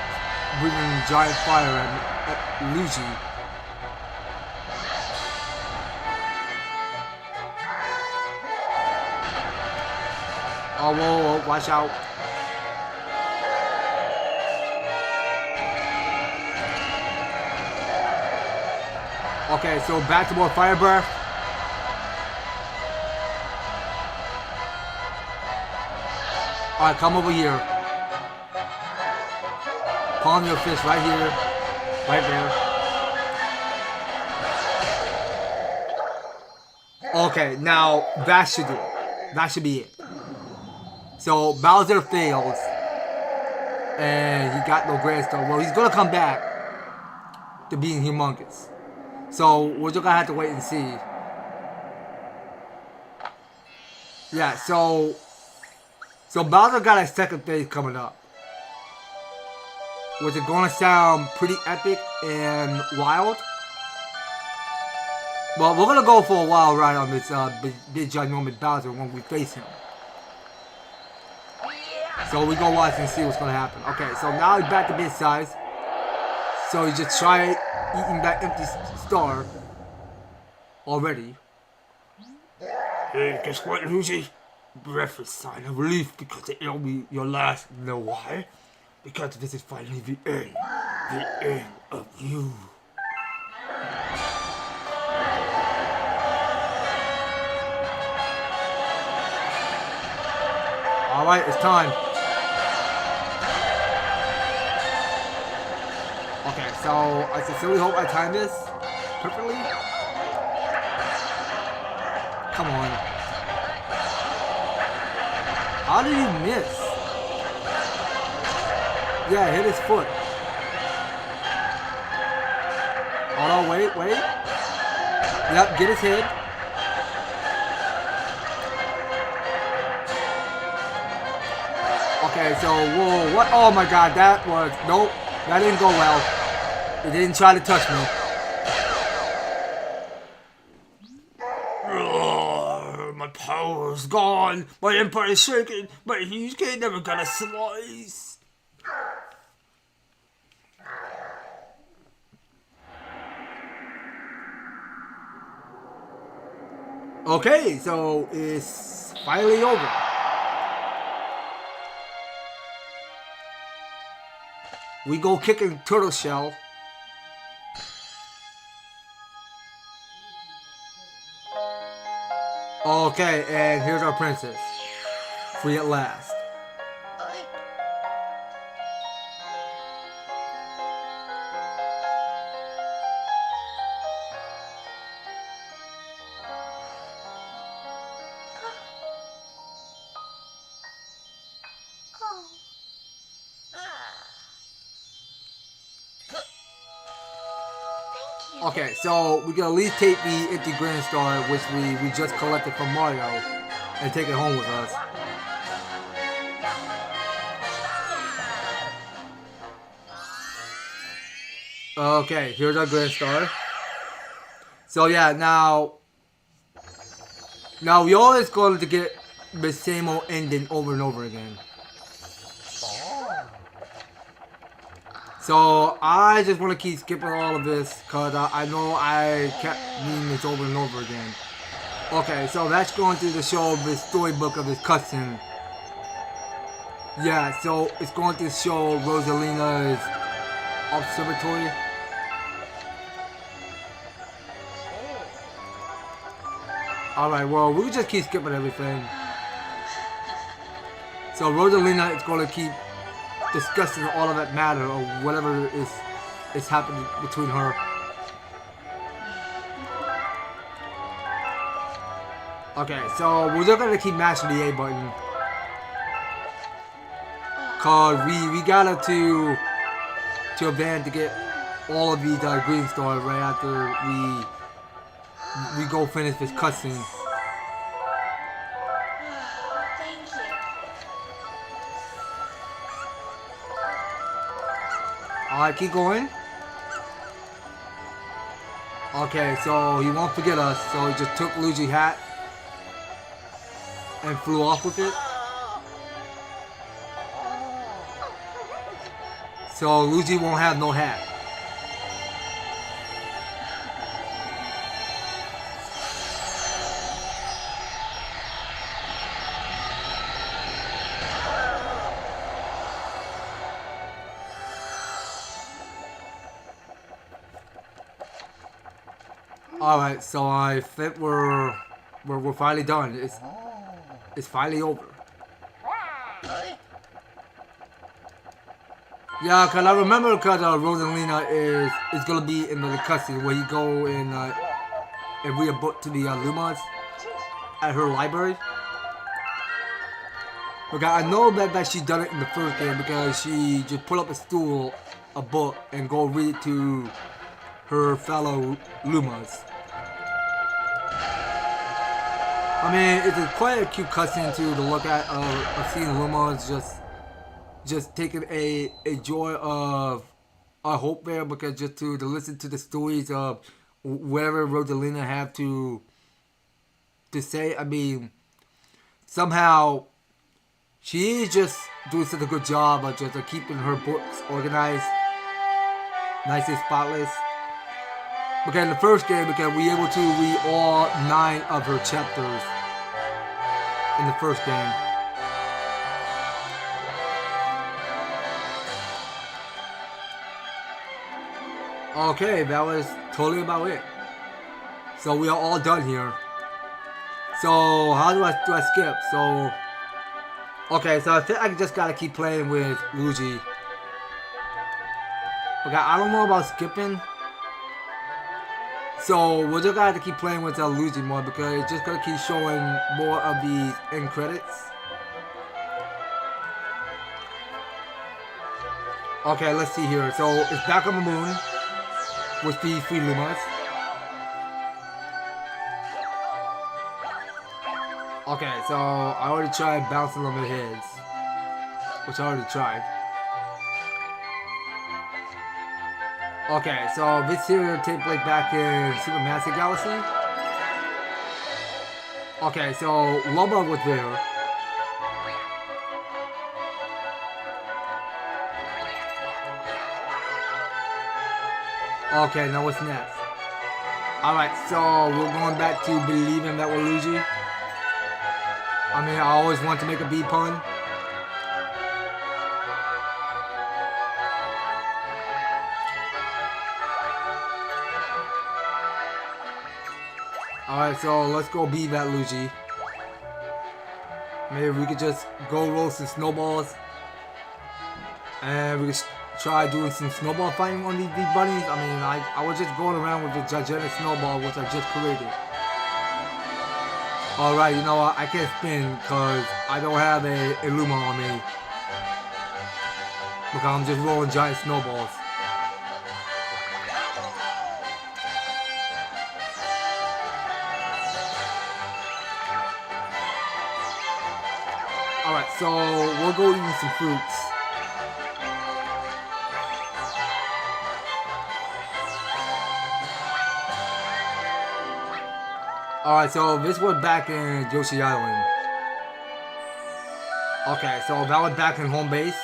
breathing giant fire at Luigi. Oh, whoa, watch out. Okay, so back to more fire breath. Alright, come over here. Palm your fist right here. Right there. Okay, now that should do it. That should be it. So Bowser fails. And he got no Grand Star. Well, he's gonna come back to being humongous. So we're just gonna have to wait and see. Yeah, so Bowser got a second phase coming up, which is gonna sound pretty epic and wild. Well, we're gonna go for a wild ride on this big ginormous Bowser when we face him. So we go watch and see what's gonna happen. Okay, so now he's back to big size. So he just tried eating that empty star already. Hey, guess what, Luigi? Breath is sign of relief because it'll be your last. You know why? Because this is finally the end. The end of you. Alright, it's time. Okay, so I sincerely hope I time this perfectly. Come on. How did he miss? Yeah, hit his foot. Hold on, wait. Yep, get his head. Okay, so, whoa, what? Oh my god, that was, nope, that didn't go well. It didn't try to touch me. My power's gone. My empire is shaking. My huge kid never got a slice. Okay, so it's finally over. We go kicking turtle shell. Okay, and here's our princess. Free at last. Okay, so we can at least take the empty Grand Star, which we just collected from Mario, and take it home with us. Okay, here's our Grand Star. So yeah, now we always going to get the same old ending over and over again. So I just want to keep skipping all of this because I know I kept reading this over and over again. Okay, so that's going through the show the storybook of his cutscene. Yeah, so it's going to show Rosalina's observatory. Alright, well, we'll just keep skipping everything. So Rosalina is going to keep discussing all of that matter or whatever is happening between her. Okay, so we're just gonna keep mashing the A button. Cause we gotta to advance to get all of these green stars right after we go finish this cutscene. Alright, keep going. Okay, so he won't forget us, so he just took Luigi's hat and flew off with it. So Luigi won't have no hat. Alright, so I think we're finally done. It's finally over. Yeah, cause I remember cause Rosalina is gonna be in the cutscene where you go and read a book to the Lumas at her library. Okay, I know that she done it in the first game because she just pull up a stool, a book, and go read it to her fellow Lumas. I mean, it's quite a cute cutscene to look at of seeing Lumas just taking a joy of a hope there, because just to listen to the stories of whatever Rosalina have to say. I mean, somehow she is just doing such a good job of just keeping her books organized, nice and spotless. Because in the first game, because we were able to read all 9 of her chapters in the first game. Okay, that was totally about it. So we are all done here. So how do I skip? So okay, so I think I just gotta keep playing with Luigi. Okay, I don't know about skipping. So we're just gonna have to keep playing with Luigi more, because it's just gonna keep showing more of these end credits. Okay, let's see here. So it's back on the moon with the 3 Lumas. Okay, so I already tried bouncing on their heads, which I already tried. Okay, so this here take place back in Super Massive Galaxy. Okay, so Loba was there. Okay, now what's next? Alright, so we're going back to believing that we're Luigi. I mean, I always want to make a bee pun. Alright, so let's go be that Luigi. Maybe we could just go roll some snowballs. And we could try doing some snowball fighting on these bunnies. I mean, I was just going around with the gigantic snowball which I just created. Alright, you know what? I can't spin because I don't have a Luma on me. Because I'm just rolling giant snowballs. Alright, so we'll go eat some fruits. Alright, so this was back in Yoshi Island. Okay, so that was back in home base.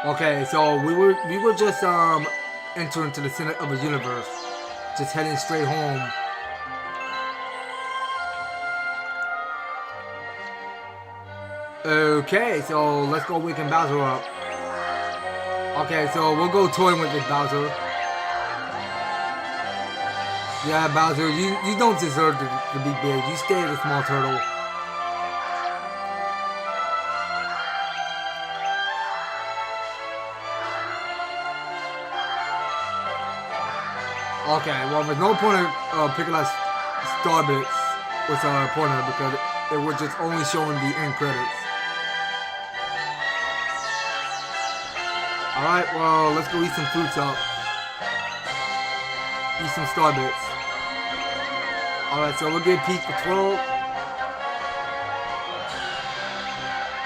Okay, so we were just entering to the center of the universe. Just heading straight home. Okay, so let's go waken Bowser up. Okay, so we'll go toying with this Bowser. Yeah, Bowser, you don't deserve to be big. You stay as a small turtle. Okay, well, there's no point of picking up star bits with our opponent because it was just only showing the end credits. Alright, well, let's go eat some fruits up. Eat some star bits. Alright, so we'll get peak for 12.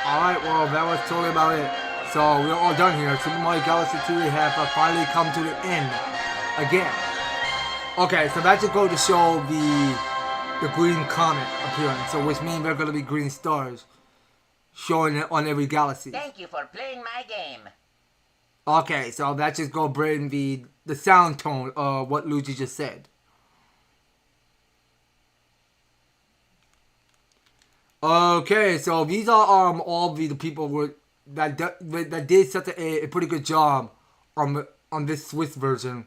Alright, well, that was totally about it. So, we're all done here. Super Mario Galaxy 2 have finally come to the end. Again. Okay, so that just goes to show the green comet appearing. So, which means there are going to be green stars showing it on every galaxy. Thank you for playing my game. Okay, so that just go bring the sound tone of what Luigi just said. Okay, so these are all the people that did such a pretty good job on this Swiss version.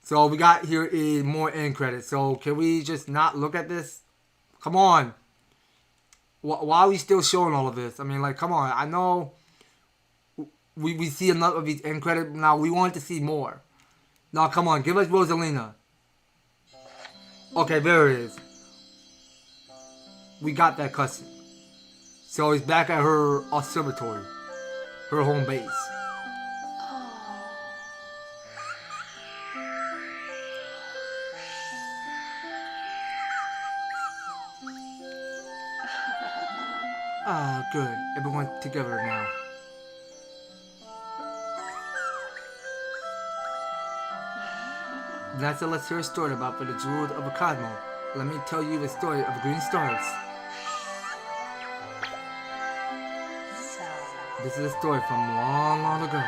So we got here is more end credits. So can we just not look at this? Come on. Why are we still showing all of this? I mean, like, come on. I know we see enough of these end credits. Now we want to see more. Now, come on. Give us Rosalina. Okay, there it is. We got that cutscene. So he's back at her observatory. Her home base. Ah, good. Everyone's together now. That's let's hear a story about the jewels of a cosmos. Let me tell you the story of the green stars. This is a story from long, long ago.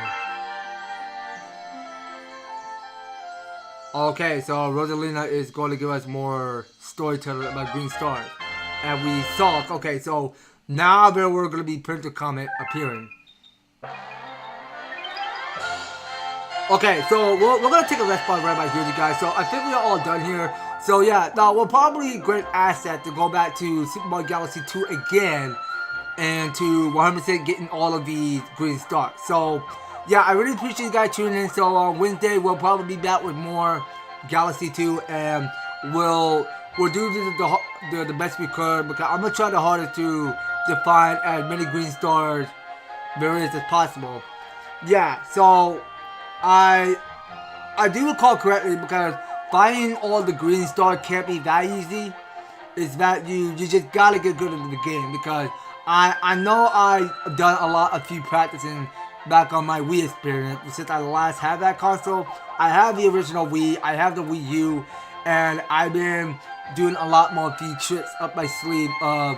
Okay, so Rosalina is going to give us more storytelling about green stars. And we saw, okay, so now there were going to be Printer Comet appearing. Okay, so we're going to take a rest spot right about here, you guys. So I think we are all done here. So yeah, now we're probably a great asset to go back to Super Mario Galaxy 2 again. And to 100% getting all of these green stars. So yeah, I really appreciate you guys tuning in. So on Wednesday, we'll probably be back with more Galaxy 2. And we'll do the best we could. Because I'm going to try the hardest to find as many green stars there is as possible. Yeah, so I do recall correctly, because finding all the green stars can't be that easy. Is that you just gotta get good at the game, because I know I've done a few practicing back on my Wii experience since I last had that console. I have the original Wii, I have the Wii U, and I've been doing a lot more few tricks up my sleeve of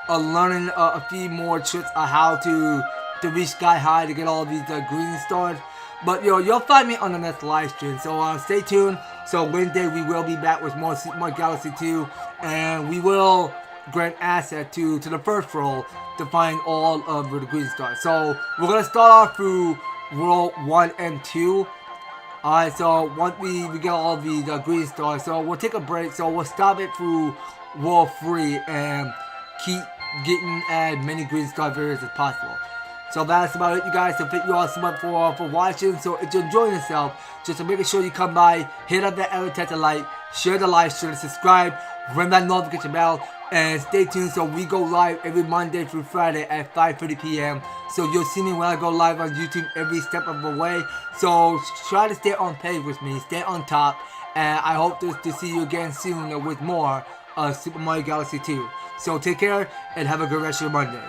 learning a few more tricks on how to reach sky high to get all these green stars. But you'll find me on the next live stream, so stay tuned. So Wednesday we will be back with more Super Mario Galaxy 2, and we will grant asset to the first roll to find all of the green stars. So we're gonna start off through World 1 and 2. Alright, so once we get all the green stars, so we'll take a break. So we'll stop it through World 3 and keep getting as many green star areas as possible. So that's about it, you guys. So thank you all so much for watching. So if you're enjoying yourself, just to make sure you come by, hit up that advertisement like, share the live stream, subscribe, ring that notification bell, and stay tuned. So we go live every Monday through Friday at 5:30 p.m. So you'll see me when I go live on YouTube every step of the way. So try to stay on page with me, stay on top, and I hope to see you again soon with more Super Mario Galaxy 2. So take care and have a good rest of your Monday.